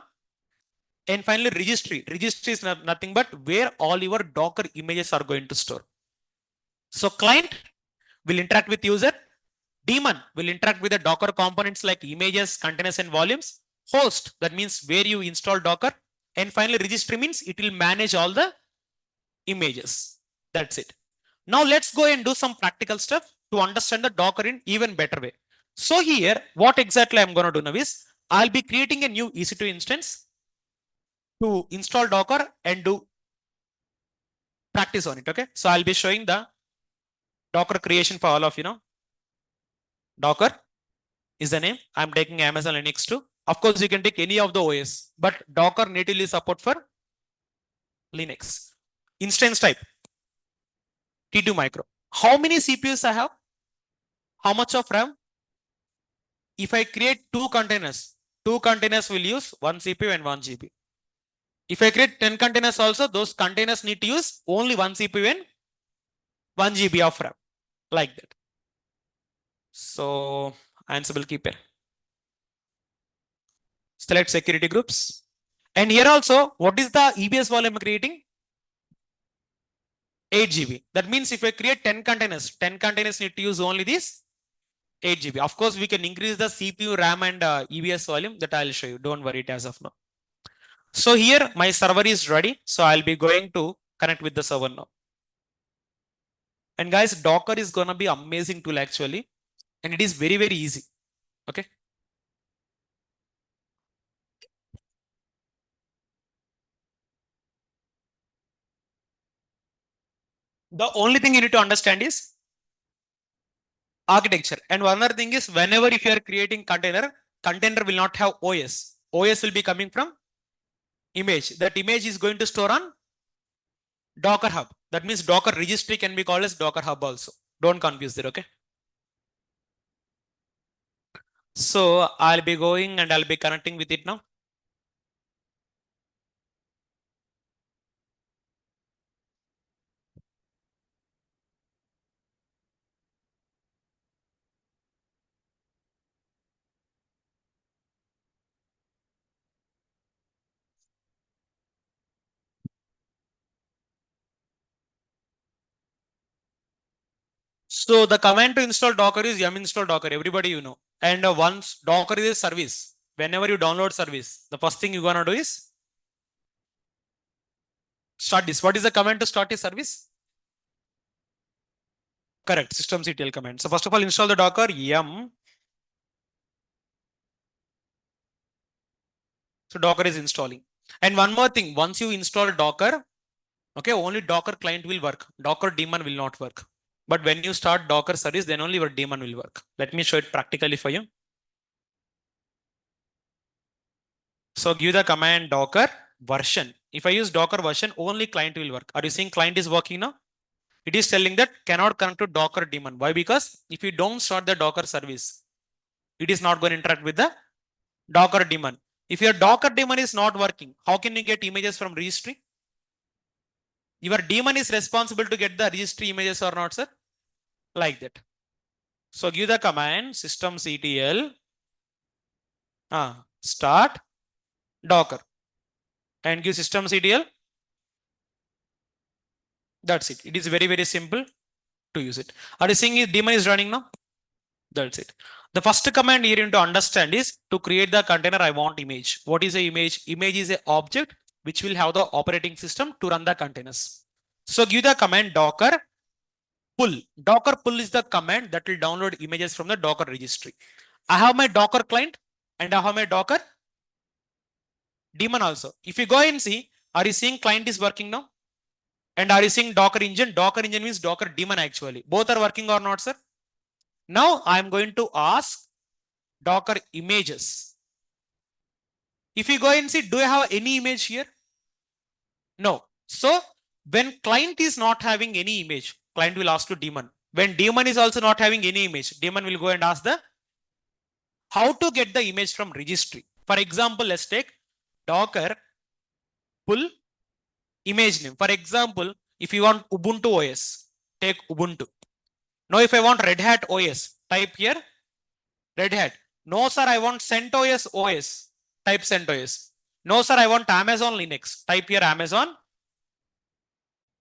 And finally, registry. Registry is nothing but where all your Docker images are going to store. So client will interact with user. Daemon will interact with the Docker components like images, containers, and volumes. Host, that means where you install Docker. And finally, registry means it will manage all the images. That's it. Now let's go and do some practical stuff to understand the Docker in even better way. So here, what exactly I'm going to do now is, I'll be creating a new EC2 instance to install Docker and do practice on it. Okay. So I'll be showing the Docker creation for all of you now. Docker is the name. I'm taking Amazon Linux too. Of course, you can take any of the OS, but Docker natively support for Linux. Instance type T2 micro. How many CPUs I have? How much of RAM? If I create two containers will use one CPU and one GB. If I create 10 containers also, those containers need to use only one CPU and 1 GB of RAM, like that. So Ansible keep it. Select security groups. And here also, what is the EBS volume I'm creating? 8 GB. That means if I create 10 containers need to use only this 8 GB. Of course, we can increase the CPU, RAM, and EBS volume. That I'll show you. Don't worry it as of now. So here my server is ready. So I'll be going to connect with the server now. And guys, Docker is going to be amazing tool actually. And it is very, very easy. Okay. The only thing you need to understand is architecture. And one other thing is, whenever if you are creating container will not have OS. OS will be coming from image. That image is going to store on Docker Hub. That means Docker registry can be called as Docker Hub also. Don't confuse it, okay? So I'll be going and I'll be connecting with it now. So the command to install Docker is yum install Docker. Everybody you know. And once Docker is a service, whenever you download service, the first thing you're gonna do is start this. What is the command to start a service? Correct, systemctl command. So first of all, install the Docker yum. So Docker is installing. And one more thing, once you install Docker, okay, only Docker client will work. Docker daemon will not work. But when you start Docker service, then only your daemon will work. Let me show it practically for you. So give the command Docker version. If I use Docker version, only client will work. Are you seeing client is working now? It is telling that cannot connect to Docker daemon. Why? Because if you don't start the Docker service, it is not going to interact with the Docker daemon. If your Docker daemon is not working, how can you get images from registry? Your daemon is responsible to get the registry images or not, sir? Like that. So give the command systemctl start Docker and give systemctl. That's it. It is very, very simple to use it. Are you seeing the daemon is running now? That's it. The first command here you need to understand is to create the container. I want image. What is a image? Image is an object which will have the operating system to run the containers. So give the command Docker pull. Docker pull is the command that will download images from the Docker registry. I have my Docker client and I have my Docker daemon also. If you go and see, are you seeing client is working now? And are you seeing Docker engine? Docker engine means Docker daemon actually. Both are working or not, sir? Now I'm going to ask Docker images. If you go and see, do I have any image here? No. So when client is not having any image, client will ask to daemon. When daemon is also not having any image, daemon will go and ask the how to get the image from registry. For example, let's take Docker pull image name. For example, if you want Ubuntu OS, take Ubuntu. Now, if I want Red Hat OS, type here Red Hat. No, sir, I want CentOS OS. Type CentOS. No, sir, I want Amazon Linux. Type here Amazon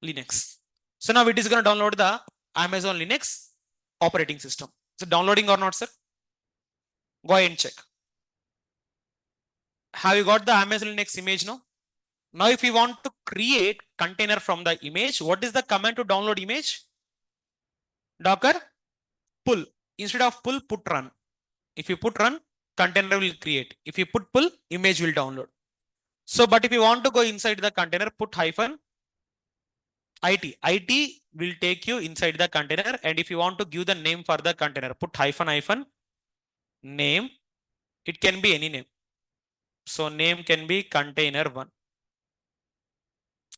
Linux. So now it is going to download the Amazon Linux operating system. So downloading or not, sir? Go ahead and check. Have you got the Amazon Linux image now? Now, if you want to create container from the image, what is the command to download image? Docker pull. Instead of pull, put run. If you put run, container will create. If you put pull, image will download. So, but if you want to go inside the container, put hyphen IT. IT will take you inside the container. And if you want to give the name for the container, put hyphen name. It can be any name. So name can be container1.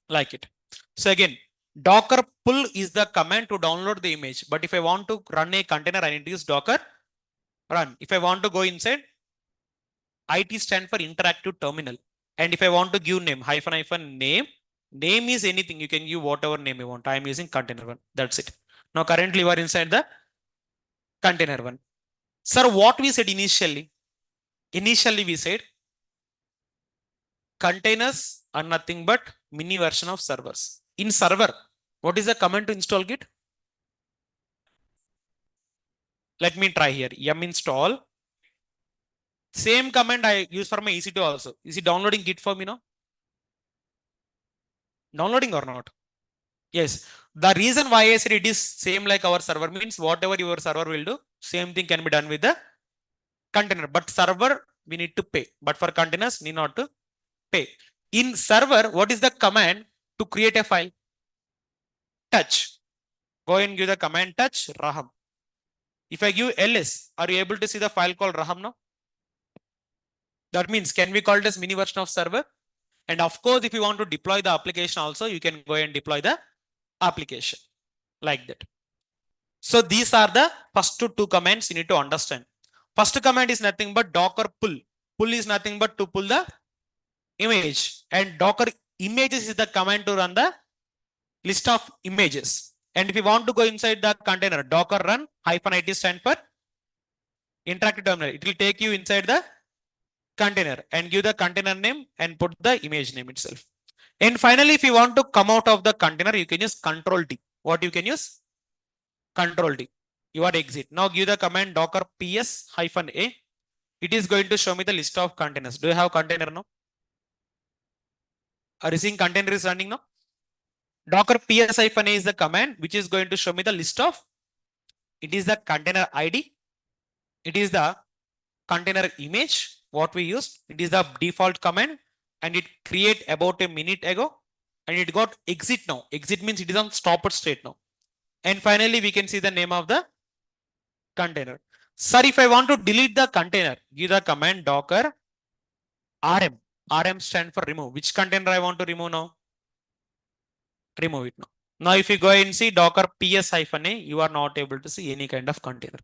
Like it. So again, Docker pull is the command to download the image. But if I want to run a container, I need to use Docker run. If I want to go inside, IT stand for interactive terminal. And if I want to give name, hyphen name, name is anything. You can give whatever name you want. I am using container1. That's it. Now currently you are inside the container1. Sir, what we said initially? Initially we said containers are nothing but mini version of servers. In server, what is the command to install Git? Let me try here. Yum install. Same command I use for my EC2 also. Is it downloading Git for me now? Downloading or not? Yes. The reason why I said it is same like our server means whatever your server will do, same thing can be done with the container. But server, we need to pay. But for containers, need not to pay. In server, what is the command to create a file? Touch. Go and give the command touch raham. If I give ls, are you able to see the file called raham now? That means can we call it as mini version of server? And of course, if you want to deploy the application also, you can go and deploy the application like that. So these are the first two commands you need to understand. First command is nothing but Docker pull. Pull is nothing but to pull the image, and Docker images is the command to run the list of images. And if you want to go inside the container, Docker run -it stand for interactive terminal. It will take you inside the container and give the container name and put the image name itself. And finally, if you want to come out of the container, you can use Control D. What you can use? Control D. You are exit. Now give the command Docker ps-a. It is going to show me the list of containers. Do you have container now? Are you seeing container is running now? Docker ps-a is the command which is going to show me the list of. It is the container ID. It is the container image. What we used. It is the default command and it create about a minute ago and it got exit now. Exit means it is on stopped state now. And finally, we can see the name of the container. Sir, if I want to delete the container, give the command Docker RM. RM stand for remove. Which container I want to remove now? Remove it now. Now, if you go and see Docker ps-a, you are not able to see any kind of container.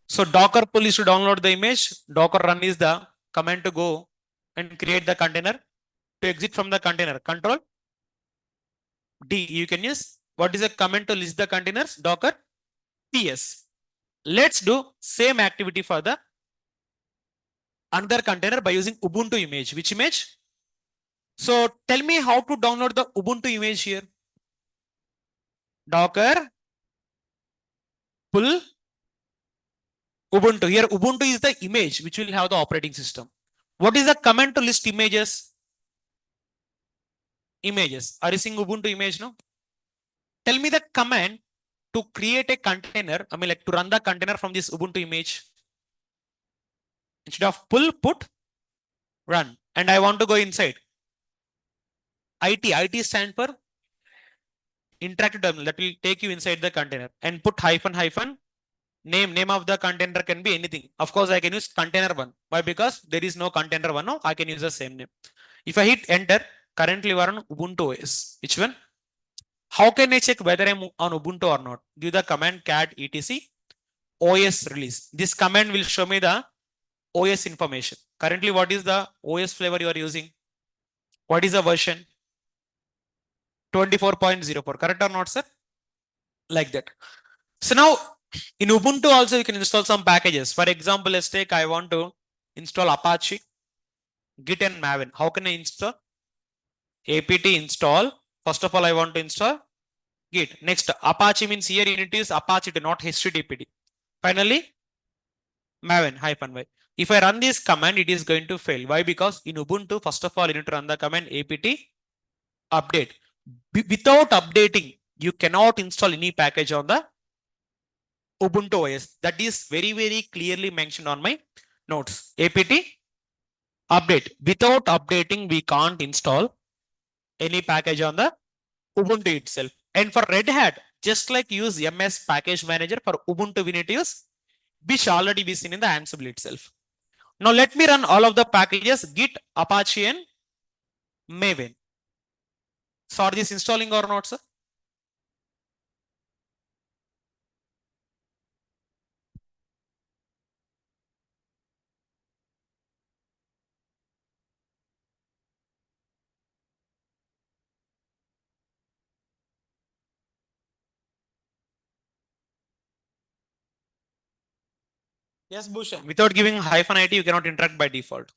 So Docker pull is to download the image. Docker run is the command to go and create the container. To exit from the container, Control D. You can use. What is the command to list the containers? Docker ps. Let's do same activity for the another container by using Ubuntu image. Which image? So tell me how to download the Ubuntu image here. Docker pull Ubuntu. Here Ubuntu is the image which will have the operating system. What is the command to list images? Images. Are you seeing Ubuntu image now? Tell me the command to create a container. I mean like to run the container from this Ubuntu image. Instead of pull, put, run. And I want to go inside. IT stand for interactive terminal that will take you inside the container and put hyphen Name of the container can be anything. Of course, I can use container one. Why? Because there is no container one. No, I can use the same name. If I hit enter, currently we are on Ubuntu OS. Which one? How can I check whether I'm on Ubuntu or not? Give the command cat etc OS release. This command will show me the OS information. Currently, what is the OS flavor you are using? What is the version? 24.04. Correct or not, sir? Like that. So now in Ubuntu also you can install some packages. For example, let's take I want to install Apache, Git and Maven. How can I install? apt install. First of all, I want to install Git. Next, Apache means here it is Apache, not HTTPD. Finally, Maven -y. If I run this command, it is going to fail. Why? Because in Ubuntu, first of all, you need to run the command apt update. Without updating, you cannot install any package on the Ubuntu OS. That is very, very clearly mentioned on my notes. apt update. Without updating, we can't install any package on the Ubuntu itself. And for Red Hat, just like use MS package manager for Ubuntu, we need to use which already be seen in the Ansible itself. Now let me run all of the packages Git, Apache and Maven. So are these installing or not, sir? Yes, Bhushan. Without giving -IT, you cannot interact by default.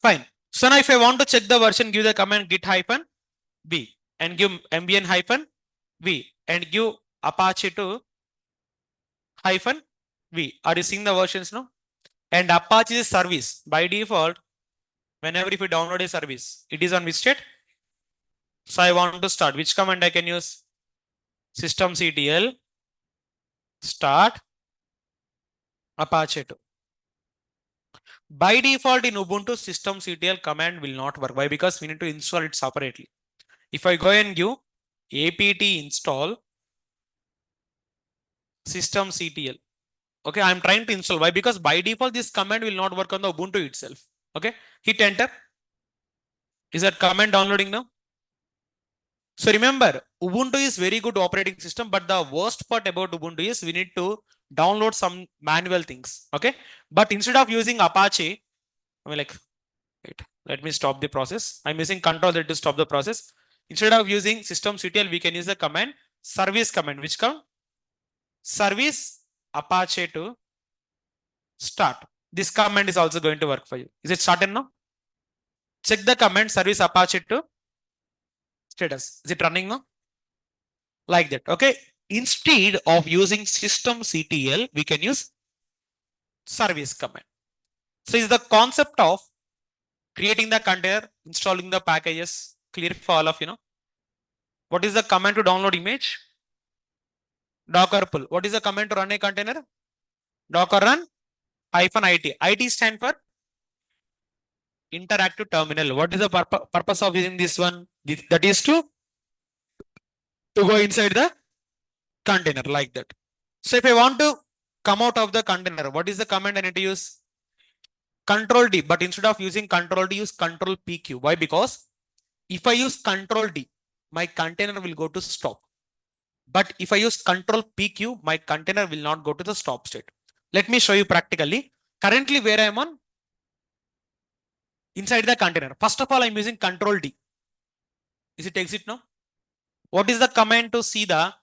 Fine. So now if I want to check the version, give the command git -v and give mbn -v and give Apache to -v. Are you seeing the versions now? And Apache is service. By default, whenever if you download a service, it is on which state? So I want to start. Which command I can use? systemctl start Apache 2. By default in Ubuntu, systemctl command will not work. Why? Because we need to install it separately. If I go and give apt install systemctl, okay, I'm trying to install. Why? Because by default, this command will not work on the Ubuntu itself. Okay, hit enter. Is that command downloading now? So remember, Ubuntu is very good operating system, but the worst part about Ubuntu is we need to download some manual things. Okay, but instead of using Apache, I mean, like, wait, let me stop the process. I'm using Control Z to stop the process. Instead of using systemctl, we can use the command service command. Which command? Service Apache to start. This command is also going to work for you. Is it started now? Check the command service Apache to status. Is it running now? Like that. Okay. Instead of using systemctl, we can use service command. So is the concept of creating the container, installing the packages clear for all of you know? What is the command to download image? Docker pull. What is the command to run a container? Docker run -IT. IT stand for interactive terminal. What is the purpose of using this one? That is to go inside the container like that. So if I want to come out of the container, what is the command I need to use? Control D, but instead of using Control D, use Control PQ. Why? Because if I use Control D, my container will go to stop. But if I use Control PQ, my container will not go to the stop state. Let me show you practically. Currently, where I am on? Inside the container. First of all, I'm using Control D. Is it exit now? What is the command to see the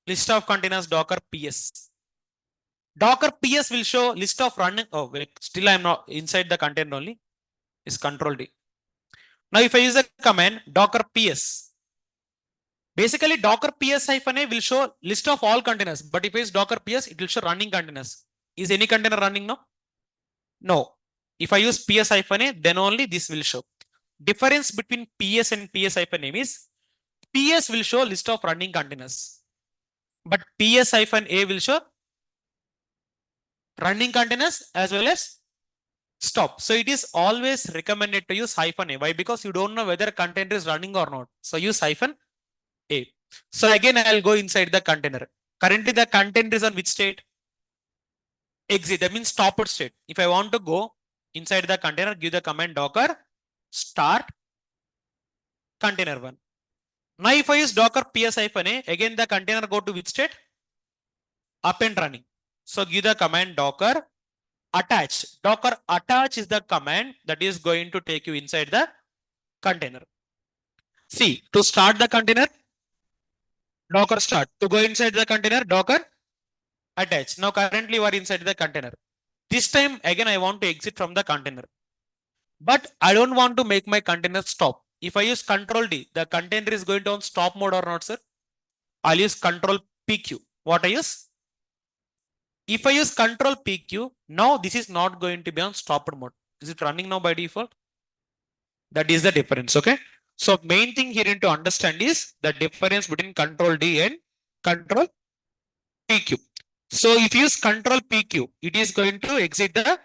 list of containers? Docker PS. Docker PS will show list of running. Oh, wait, still I'm not inside the container only. Is Control D. Now, if I use the command Docker PS, basically Docker PS-A will show list of all containers. But if I use Docker PS, it will show running containers. Is any container running now? No. If I use PS-A, then only this will show. Difference between PS and PS-A is PS will show list of running containers, but PS-A will show running containers as well as stop. So it is always recommended to use -A. Why? Because you don't know whether a container is running or not. So use -A. So again, I'll go inside the container. Currently the container is on which state? Exit. That means stopped state. If I want to go inside the container, give the command docker start container 1. Now if I use docker ps-a, again the container go to which state? Up and running. So give the command docker attach. Docker attach is the command that is going to take you inside the container. See, to start the container, docker start. To go inside the container, docker attach. Now currently you are inside the container. This time again I want to exit from the container. But I don't want to make my container stop. If I use Control D, the container is going to on stop mode or not, sir? I'll use Control PQ. What I use? If I use Control PQ, now this is not going to be on stopped mode. Is it running now by default? That is the difference. Okay. So main thing here to understand is the difference between Control D and Control PQ. So if you use Control PQ, it is going to exit the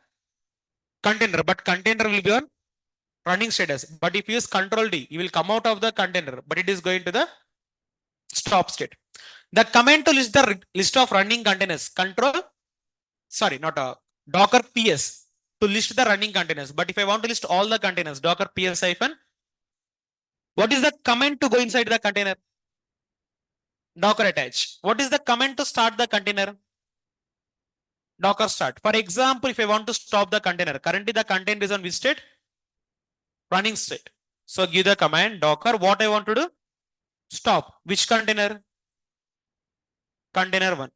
container, but container will be on running status. But if you use Control D, you will come out of the container, but it is going to the stop state. The command to list the list of running containers, docker ps to list the running containers. But if I want to list all the containers, docker ps hyphen, what is the command to go inside the container? Docker attach. What is the command to start the container? Docker start. For example, if I want to stop the container, currently the container is on which state? Running state. So give the command docker. What I want to do? Stop. Which container? Container 1.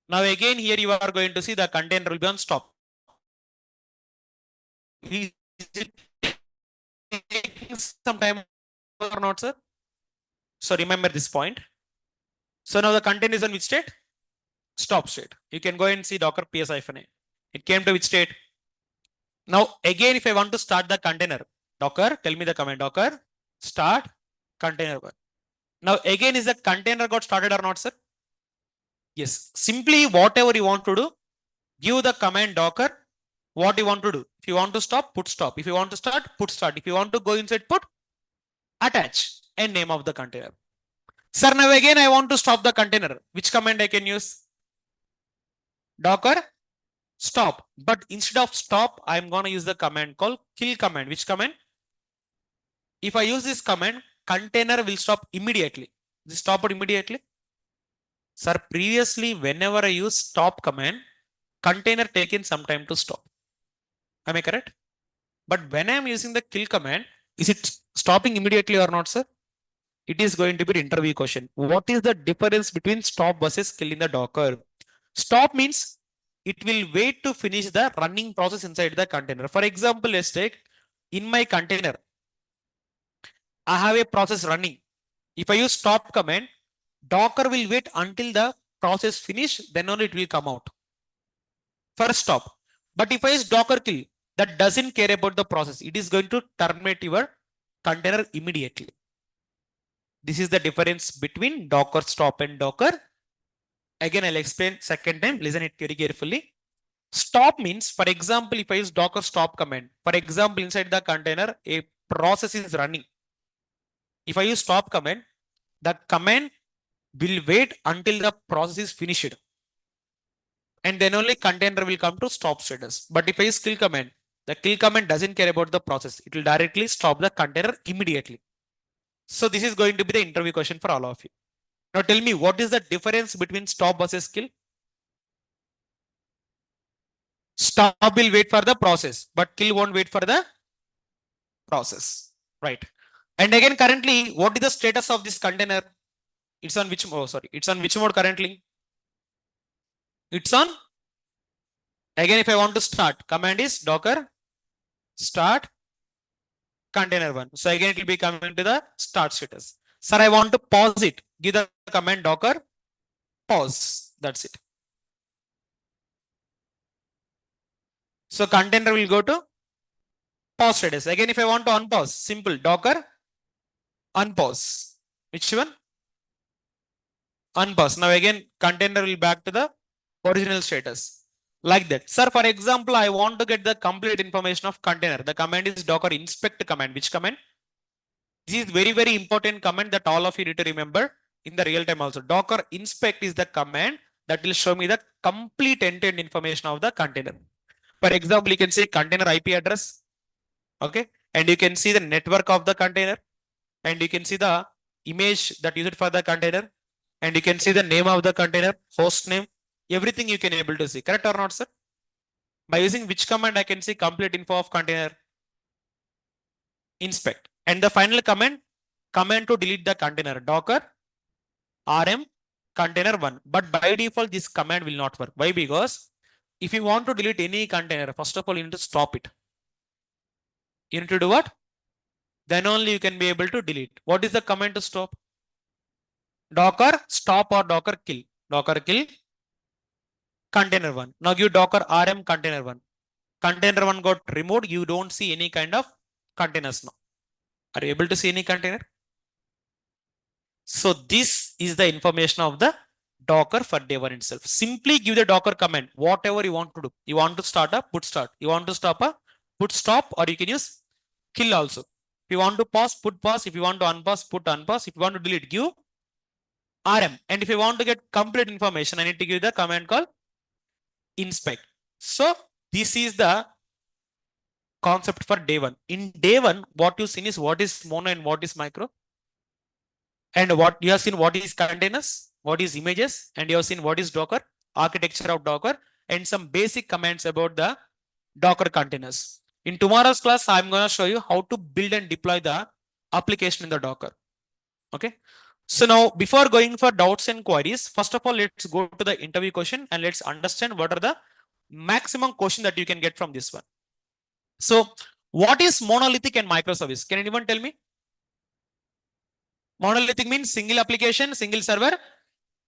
Now again here you are going to see the container will be on stop. Is it taking some time or not, sir? So remember this point. So now the container is on which state? Stop state. You can go and see docker ps-a. It came to which state? Now again, if I want to start the container, docker, tell me the command docker start container 1. Now again, is the container got started or not, sir? Yes. Simply whatever you want to do, give the command docker what you want to do. If you want to stop, put stop. If you want to start, put start. If you want to go inside, put attach and name of the container. Sir, now again I want to stop the container. Which command I can use? Docker stop. But instead of stop, I'm going to use the command called kill command. Which command? If I use this command, container will stop immediately. This stop it immediately. Sir, previously, whenever I use stop command, container taken some time to stop. Am I correct? But when I'm using the kill command, is it stopping immediately or not, sir? It is going to be an interview question. What is the difference between stop versus kill in the Docker? Stop means it will wait to finish the running process inside the container. For example, let's take in my container, I have a process running. If I use stop command, Docker will wait until the process finish, then only it will come out. First stop. But if I use Docker kill, that doesn't care about the process. It is going to terminate your container immediately. This is the difference between Docker stop and Docker. Again, I'll explain second time. Listen it very carefully. Stop means, for example, if I use Docker stop command, for example, inside the container, a process is running. If I use stop command, the command will wait until the process is finished. And then only container will come to stop status. But if I use kill command, the kill command doesn't care about the process. It will directly stop the container immediately. So this is going to be the interview question for all of you. Now tell me, what is the difference between stop versus kill? Stop will wait for the process, but kill won't wait for the process. Right. And again, currently, what is the status of this container? It's on which mode? Sorry, it's on which mode currently? It's on. Again, if I want to start, command is docker start container 1. So again, it will be coming to the start status. Sir, I want to pause it. Give the command docker pause. That's it. So container will go to pause status. Again, if I want to unpause, simple docker unpause. Which one? Unpause. Now again, container will back to the original status. Like that. Sir, for example, I want to get the complete information of container. The command is docker inspect command. Which command? This is very, very important command that all of you need to remember. in the real time also. Docker inspect is the command that will show me the complete end-to-end information of the container. For example, you can see container IP address, okay, and you can see the network of the container, and you can see the image that used for the container, and you can see the name of the container, host name, everything you can able to see. Correct or not, sir? By using which command I can see complete info of container? Inspect. And the final command to delete the container, docker rm container 1. But by default, this command will not work. Why? Because if you want to delete any container, first of all, you need to stop it. You need to do what? Then only you can be able to delete. What is the command to stop? Docker stop or docker kill. Docker kill container 1. Now give docker rm container 1. Container 1 got removed. You don't see any kind of containers now. Are you able to see any container? So this is the information of the Docker for day one itself. Simply give the Docker command, whatever you want to do. You want to start a put start. You want to stop a put stop, or you can use kill also. If you want to pause, put pause. If you want to unpause, put unpause. If you want to delete, give rm. And if you want to get complete information, I need to give the command called inspect. So this is the concept for day one. In day one, what you've seen is what is mono and what is micro. And what you have seen what is containers, what is images, and you have seen what is Docker, architecture of Docker, and some basic comments about the Docker containers. In tomorrow's class, I'm going to show you how to build and deploy the application in the Docker. Okay. So now, before going for doubts and queries, first of all, let's go to the interview question and let's understand what are the maximum question that you can get from this one. So, what is monolithic and microservice? Can anyone tell me? Monolithic means single application, single server,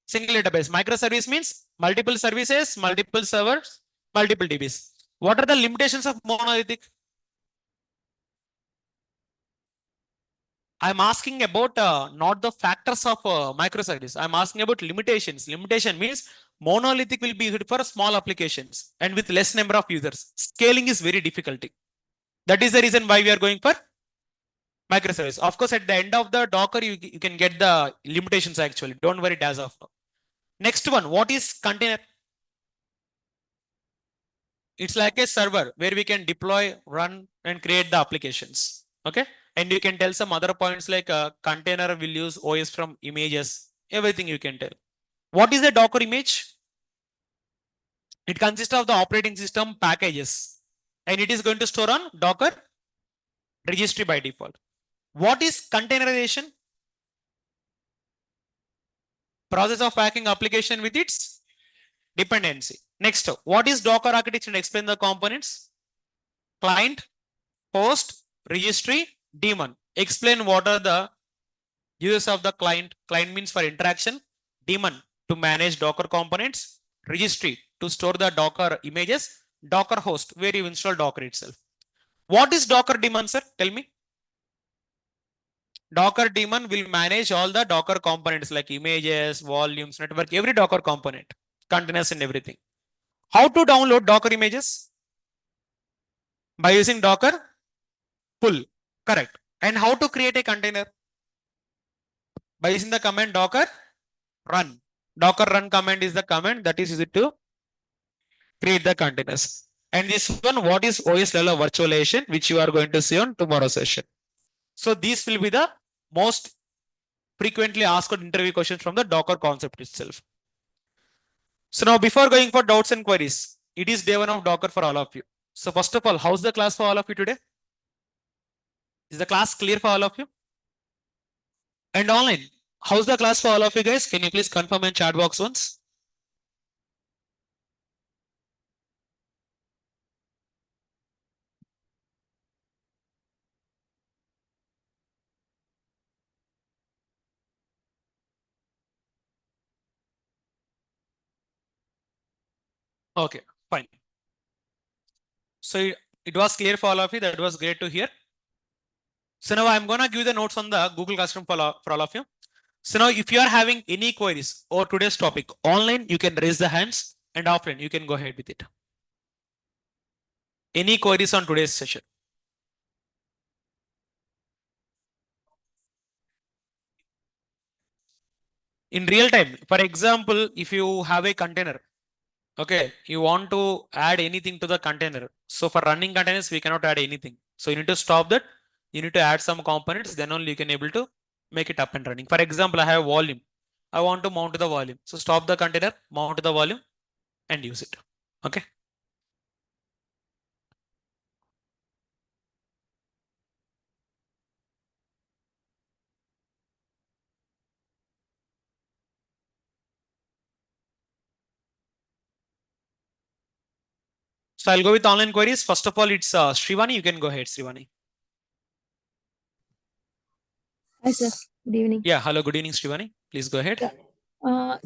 single database. Microservice means multiple services, multiple servers, multiple DBs. What are the limitations of monolithic? I'm asking about not the factors of microservice. I'm asking about limitations. Limitation means monolithic will be used for small applications and with less number of users. Scaling is very difficult. That is the reason why we are going for microservice. Of course, at the end of the Docker, you can get the limitations actually. Don't worry as of now. Next one, what is container? It's like a server where we can deploy, run, and create the applications. Okay. And you can tell some other points like a container will use OS from images, everything you can tell. What is a Docker image? It consists of the operating system packages and it is going to store on Docker registry by default. What is containerization? Process of packing application with its dependency. Next, what is Docker architecture? Explain the components. Client, host, registry, daemon. Explain what are the uses of the client. Client means for interaction. Daemon to manage Docker components. Registry to store the Docker images. Docker host where you install Docker itself. What is Docker daemon, sir? Tell me. Docker daemon will manage all the Docker components like images, volumes, network, every Docker component, containers and everything. How to download Docker images? By using Docker pull, correct. And how to create a container? By using the command Docker run. Docker run command is the command that is used to create the containers. And this one, what is OS level of virtualization, which you are going to see on tomorrow's session. So these will be the most frequently asked interview questions from the Docker concept itself. So now before going for doubts and queries, it is day one of Docker for all of you. So first of all, how's the class for all of you today? Is the class clear for all of you? And online, how's the class for all of you guys? Can you please confirm in chat box once? Okay, fine. So it was clear for all of you. That was great to hear. So now I'm going to give the notes on the Google Classroom for all of you. So now if you are having any queries or today's topic online, you can raise the hands, and offline, you can go ahead with it. Any queries on today's session? in real time. For example, if you have a container, okay, you want to add anything to the container. So for running containers, we cannot add anything. So you need to stop that. You need to add some components, then only you can able to make it up and running. For example, I have volume. I want to mount to the volume. So stop the container, mount to the volume and use it. Okay. So I'll go with online queries. First of all, it's Srivani. You can go ahead, Srivani. Hi, sir. Good evening. Yeah. Hello. Good evening, Srivani. Please go ahead. Yeah.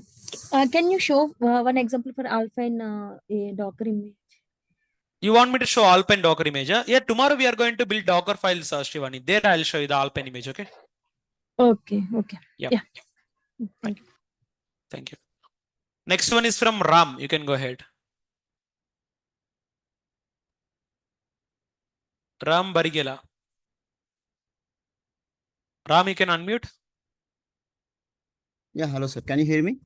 Can you show one example for alpha in a Docker image? You want me to show Alpine Docker image? Yeah. Tomorrow we are going to build Docker files, Srivani. There I'll show you the Alpine image. Okay. Okay. Okay. Yeah. Yeah. Thank you. Thank you. Next one is from Ram. You can go ahead. Ram Barigela. Ram, you can unmute. Yeah, hello, sir. Can you hear me?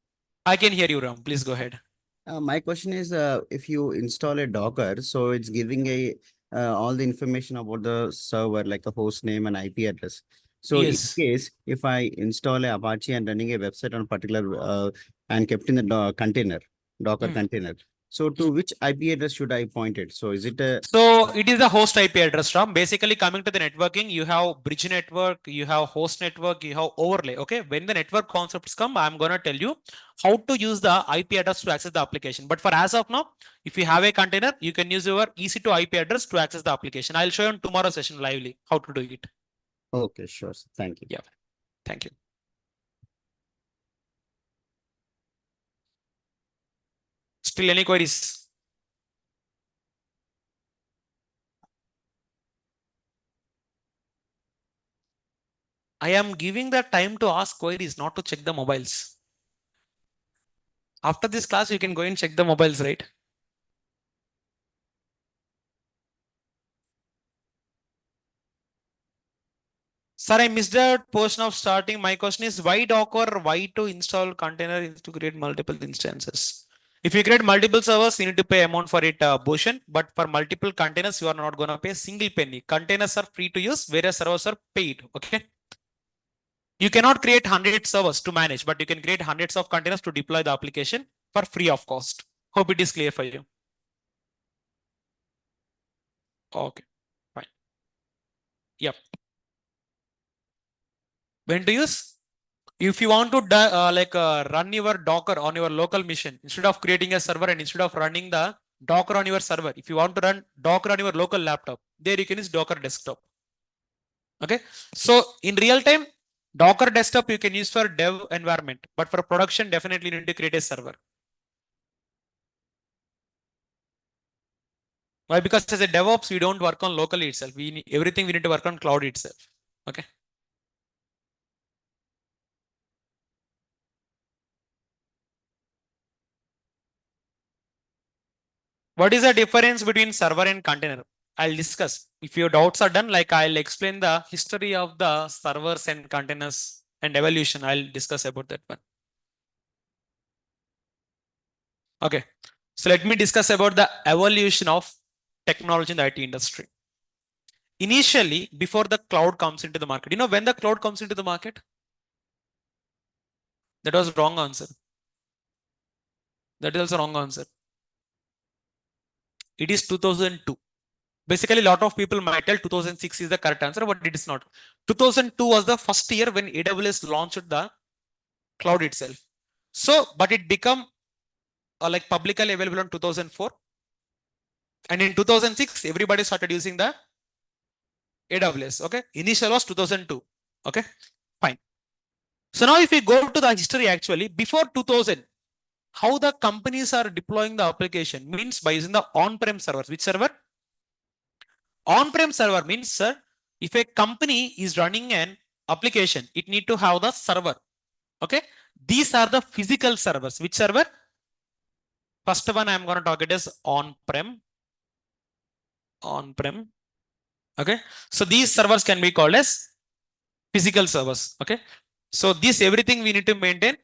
I can hear you, Ram. Please go ahead. My question is, if you install a Docker, so it's giving all the information about the server, like a host name and IP address. So Yes. in case if I install a Apache and running a website on a particular and kept in the container, Docker container. So to which IP address should I point it? So is it a So it is a host IP address, Ram. Basically, coming to the networking, you have bridge network, you have host network, you have overlay. Okay. When the network concepts come, I'm gonna tell you how to use the IP address to access the application. But for as of now, if you have a container, you can use your EC2 IP address to access the application. I'll show you in tomorrow's session lively how to do it. Okay, sure. Sir. Thank you. Yeah. Thank you. Still any queries? I am giving the time to ask queries, not to check the mobiles. After this class, you can go and check the mobiles, right? Sir, I missed that portion of starting. My question is why Docker, why to install container to create multiple instances? If you create multiple servers, you need to pay amount for it, Bhushan. But for multiple containers, you are not going to pay a single penny. Containers are free to use, whereas servers are paid. Okay. You cannot create 100 servers to manage, but you can create hundreds of containers to deploy the application for free of cost. Hope it is clear for you. Okay, fine. Yep. When to use? If you want to run your Docker on your local machine, instead of creating a server and instead of running the Docker on your server, if you want to run Docker on your local laptop, there you can use Docker desktop. Okay. So in real time, Docker desktop you can use for dev environment, but for production, definitely you need to create a server. Why? Because as a DevOps, we don't work on locally itself. We need, everything we need to work on cloud itself. Okay. What is the difference between server and container? I'll discuss. If your doubts are done, like I'll explain the history of the servers and containers and evolution. I'll discuss about that one. Okay. So let me discuss about the evolution of technology in the IT industry. Initially, before the cloud comes into the market, you know when the cloud comes into the market? That was wrong answer. That is also wrong answer. It is 2002. Basically, a lot of people might tell 2006 is the correct answer, but it is not. 2002 was the first year when AWS launched the cloud itself. So, but it became like publicly available in 2004. And in 2006, everybody started using the AWS. Okay. Initial was 2002. Okay. Fine. So now if we go to the history actually, before 2000, how the companies are deploying the application means by using the on-prem servers. Which server? On-prem server means, sir, if a company is running an application, it need to have the server. Okay. These are the physical servers. Which server? First one I'm going to talk it is on-prem. On-prem. Okay. So these servers can be called as physical servers. Okay. So this everything we need to maintain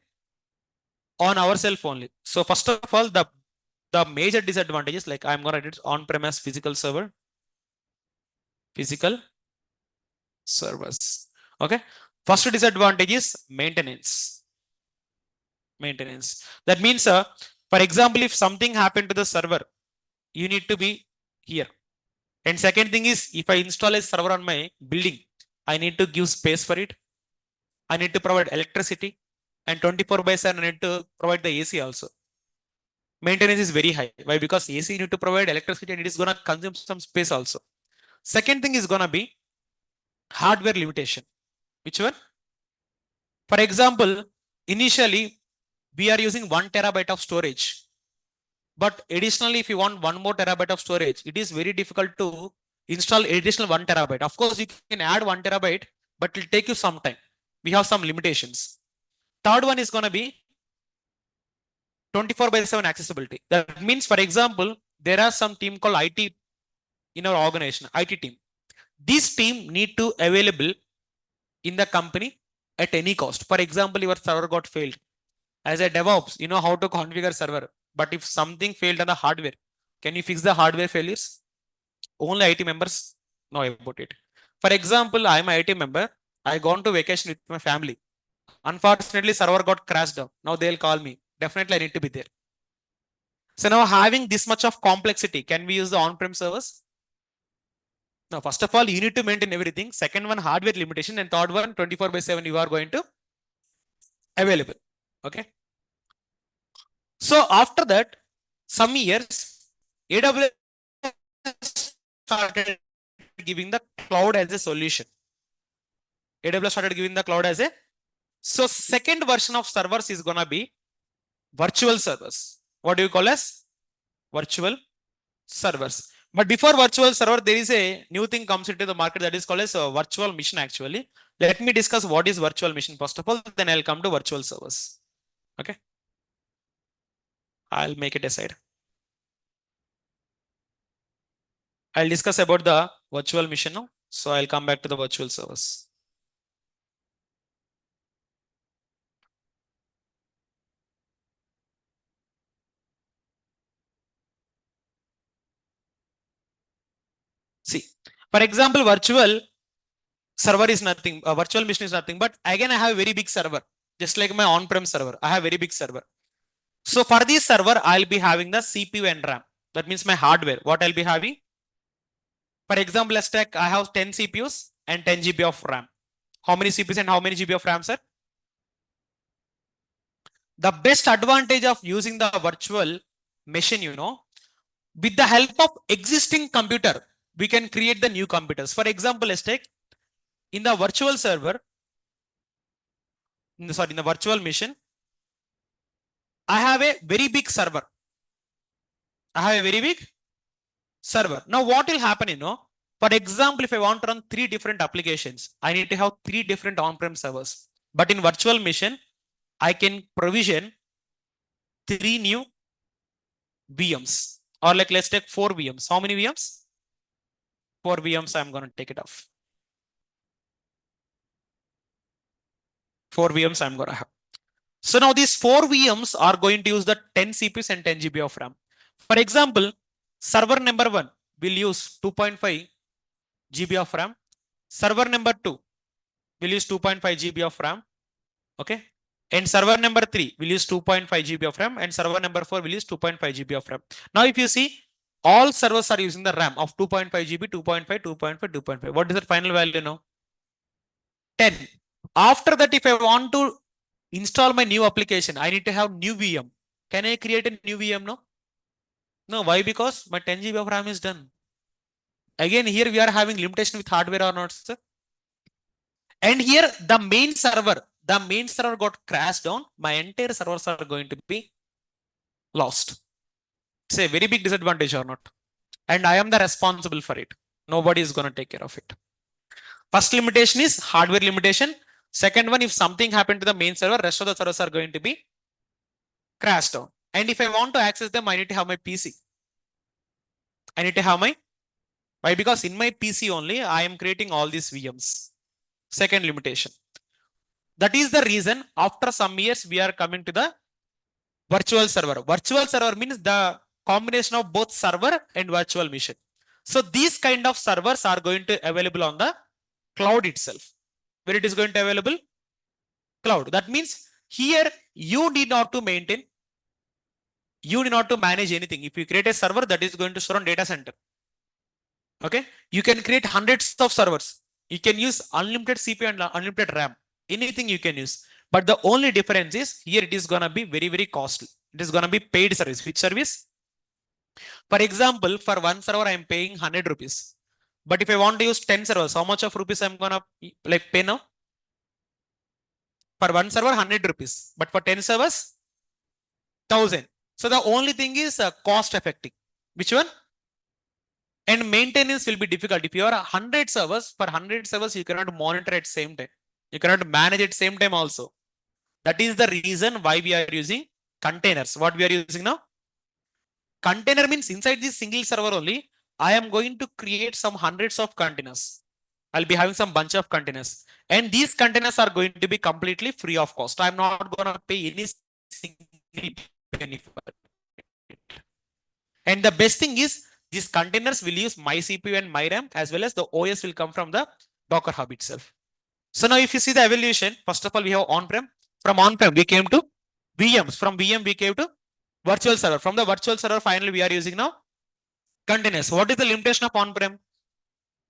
on ourselves only. So first of all, the major disadvantages, like I'm gonna write it on-premise physical server, physical servers. Okay. First disadvantage is maintenance. Maintenance. That means, for example, if something happened to the server, you need to be here. And second thing is, if I install a server on my building, I need to give space for it. I need to provide electricity, and 24/7 I need to provide the AC also. Maintenance is very high. Why? Because AC you need to provide electricity and it is going to consume some space also. Second thing is going to be hardware limitation. Which one? For example, initially we are using 1 terabyte of storage. But additionally, if you want 1 more terabyte of storage, it is very difficult to install additional 1 terabyte. Of course, you can add 1 terabyte, but it will take you some time. We have some limitations. Third one is going to be 24/7 accessibility. That means, for example, there are some team called IT in our organization, IT team. This team need to available in the company at any cost. For example, your server got failed. As a DevOps, you know how to configure server. But if something failed on the hardware, can you fix the hardware failures? Only IT members know about it. For example, I'm an IT member. I gone to vacation with my family. Unfortunately, server got crashed down. Now they'll call me. Definitely, I need to be there. So now having this much of complexity, can we use the on-prem servers? Now, first of all, you need to maintain everything. Second one, hardware limitation. And third one, 24/7, you are going to available. Okay. So after that, some years, AWS started giving the cloud as a solution. AWS started giving the cloud as a. So second version of servers is gonna be virtual servers. What do you call as? Virtual servers. But before virtual server, there is a new thing comes into the market that is called as a virtual machine actually. Let me discuss what is virtual machine first of all, then I'll come to virtual servers. Okay. I'll make it aside. I'll discuss about the virtual machine now. So I'll come back to the virtual servers. See, for example, virtual server is nothing, a virtual machine is nothing, but again, I have a very big server, just like my on-prem server. I have a very big server. So for this server, I'll be having the CPU and RAM. That means my hardware. What I'll be having? For example, let's take, I have 10 CPUs and 10 GB of RAM. How many CPUs and how many GB of RAM, sir? The best advantage of using the virtual machine, you know, with the help of existing computer, we can create the new computers. For example, let's take in the virtual server, in the virtual machine, I have a very big server. I have a very big server. Now, what will happen, you know? For example, if I want to run 3 different applications, I need to have 3 different on-prem servers. But in virtual machine, I can provision 3 new VMs. Or like, let's take 4 VMs. How many VMs? 4 VMs, I'm going to take it off. 4 VMs I'm going to have. So now these 4 VMs are going to use the 10 CPUs and 10 GB of RAM. For example, server number 1 will use 2.5 GB of RAM. Server number 2 will use 2.5 GB of RAM. Okay. And server number 3 will use 2.5 GB of RAM. And server number 4 will use 2.5 GB of RAM. Now, if you see, all servers are using the RAM of 2.5 GB, 2.5, 2.5, 2.5. What is the final value now? 10. After that, if I want to install my new application, I need to have new VM. Can I create a new VM now? No. Why? Because my 10 GB of RAM is done. Again, here we are having limitation with hardware or not, sir. And here the main server got crashed down. My entire servers are going to be lost. It's a very big disadvantage or not. And I am the responsible for it. Nobody is going to take care of it. First limitation is hardware limitation. Second one, if something happened to the main server, rest of the servers are going to be crashed down. And if I want to access them, I need to have my PC. I need to have my, why? Because in my PC only, I am creating all these VMs. Second limitation. That is the reason after some years, we are coming to the virtual server. Virtual server means the combination of both server and virtual machine. So these kind of servers are going to available on the cloud itself. Where it is going to available? Cloud. That means here you need not to maintain, you need not to manage anything. If you create a server that is going to store on data center, okay, you can create hundreds of servers. You can use unlimited CPU and unlimited RAM. Anything you can use. But the only difference is here it is gonna be very, very costly. It is gonna be paid service. Which service? For example, for one server, I am paying 100 rupees. But if I want to use 10 servers, how much of rupees I'm gonna like pay now? For one server, 100 rupees. But for 10 servers, 1000. So the only thing is cost effective. Which one? And maintenance will be difficult. If you are 100 servers, for 100 servers, you cannot monitor at same time. You cannot manage at same time also. That is the reason why we are using containers. What we are using now? Container means inside this single server only, I am going to create some hundreds of containers. I'll be having some bunch of containers. And these containers are going to be completely free of cost. I'm not going to pay any single penny for it. And the best thing is, these containers will use my CPU and my RAM, as well as the OS will come from the Docker Hub itself. So now if you see the evolution, first of all, we have on-prem. From on-prem, we came to VMs. From VM, we came to virtual server. From the virtual server, finally, we are using now containers. What is the limitation of on-prem?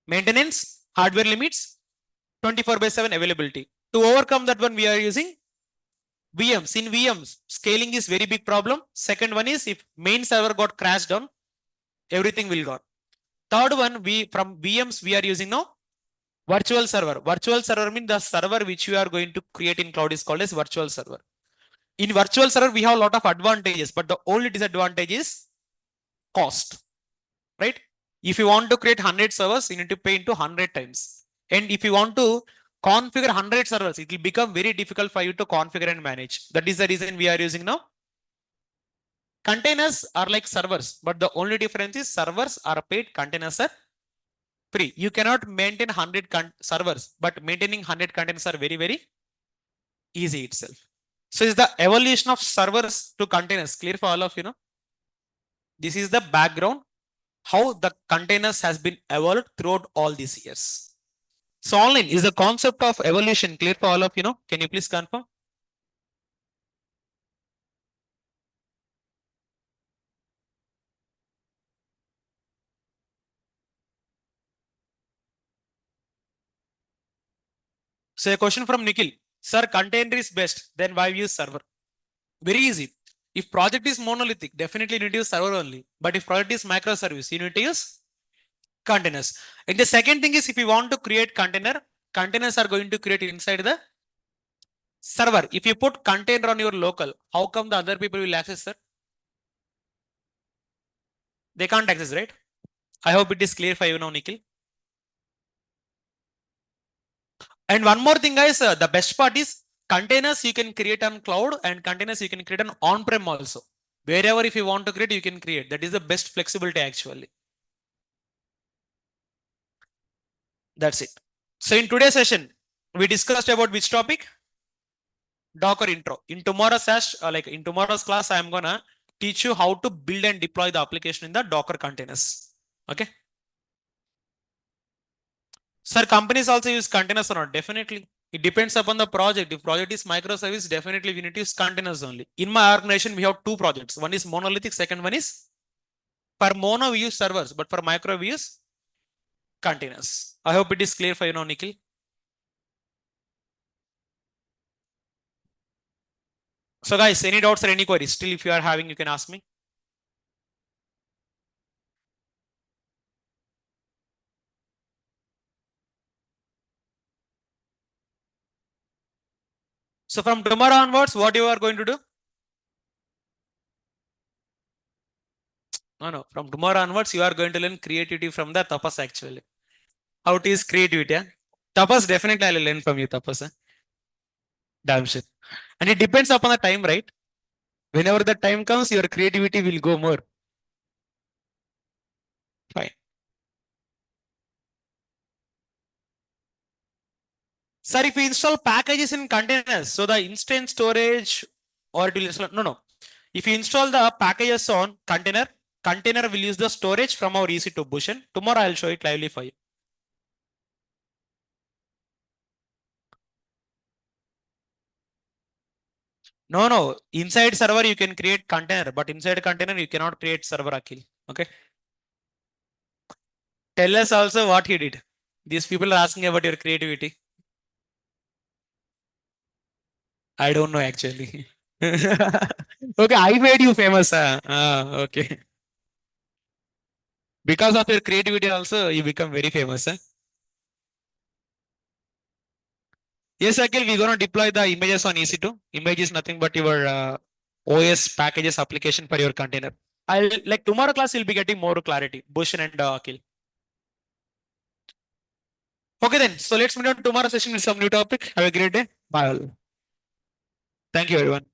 Maintenance, hardware limits, 24/7 availability. To overcome that one, we are using VMs. In VMs, scaling is very big problem. Second one is if main server got crashed down, everything will go. Third one, from VMs, we are using now virtual server. Virtual server means the server which you are going to create in cloud is called as virtual server. In virtual server, we have a lot of advantages, but the only disadvantage is cost, right? If you want to create 100 servers, you need to pay into 100 times. And if you want to configure 100 servers, it will become very difficult for you to configure and manage. That is the reason we are using now. Containers are like servers, but the only difference is servers are paid, containers are free. You cannot maintain 100 servers, but maintaining 100 containers are very, very easy itself. So is the evolution of servers to containers clear for all of you? This is the background, how the containers has been evolved throughout all these years. So online, is the concept of evolution clear for all of you? Can you please confirm? So a question from Nikhil. Sir, container is best, then why use server? Very easy. If project is monolithic, definitely you need to use server only. But if project is microservice, you need to use containers. And the second thing is, if you want to create container, containers are going to create inside the server. If you put container on your local, how come the other people will access, sir? They can't access, right? I hope it is clear for you now, Nikhil. And one more thing, guys, the best part is containers you can create on cloud and containers you can create on on-prem also. Wherever if you want to create, you can create. That is the best flexibility actually. That's it. So in today's session, we discussed about which topic? Docker intro. In tomorrow's class, I am gonna teach you how to build and deploy the application in the Docker containers. Okay. Sir, companies also use containers or not? Definitely. It depends upon the project. If project is microservice, definitely we need to use containers only. In my organization, we have two projects. One is monolithic, second one is for mono we use servers, but for micro we use containers. I hope it is clear for you now, Nikhil. So guys, any doubts or any queries? Still, if you are having, you can ask me. So from tomorrow onwards, what you are going to do? No. From tomorrow onwards, you are going to learn creativity from the Tapas actually. How to use creativity. Yeah? Tapas, definitely I will learn from you, Tapas. Damn shit. And it depends upon the time, right? Whenever the time comes, your creativity will go more. Fine. Sir, if we install packages in containers, so the instant storage or it will install, no. If you install the packages on container, container will use the storage from our EC2 Bushen. Tomorrow I'll show it lively for you. No. Inside server you can create container, but inside container you cannot create server, Akhil. Okay. Tell us also what he did. These people are asking about your creativity. I don't know actually. Okay, I made you famous. Okay. Because of your creativity also, you become very famous. Yes, Akhil, we're gonna deploy the images on EC2. Image is nothing but your OS packages application for your container. I'll like tomorrow class you'll be getting more clarity. Bhushan and Akhil. Okay then. So let's meet on tomorrow session with some new topic. Have a great day. Bye all. Thank you everyone.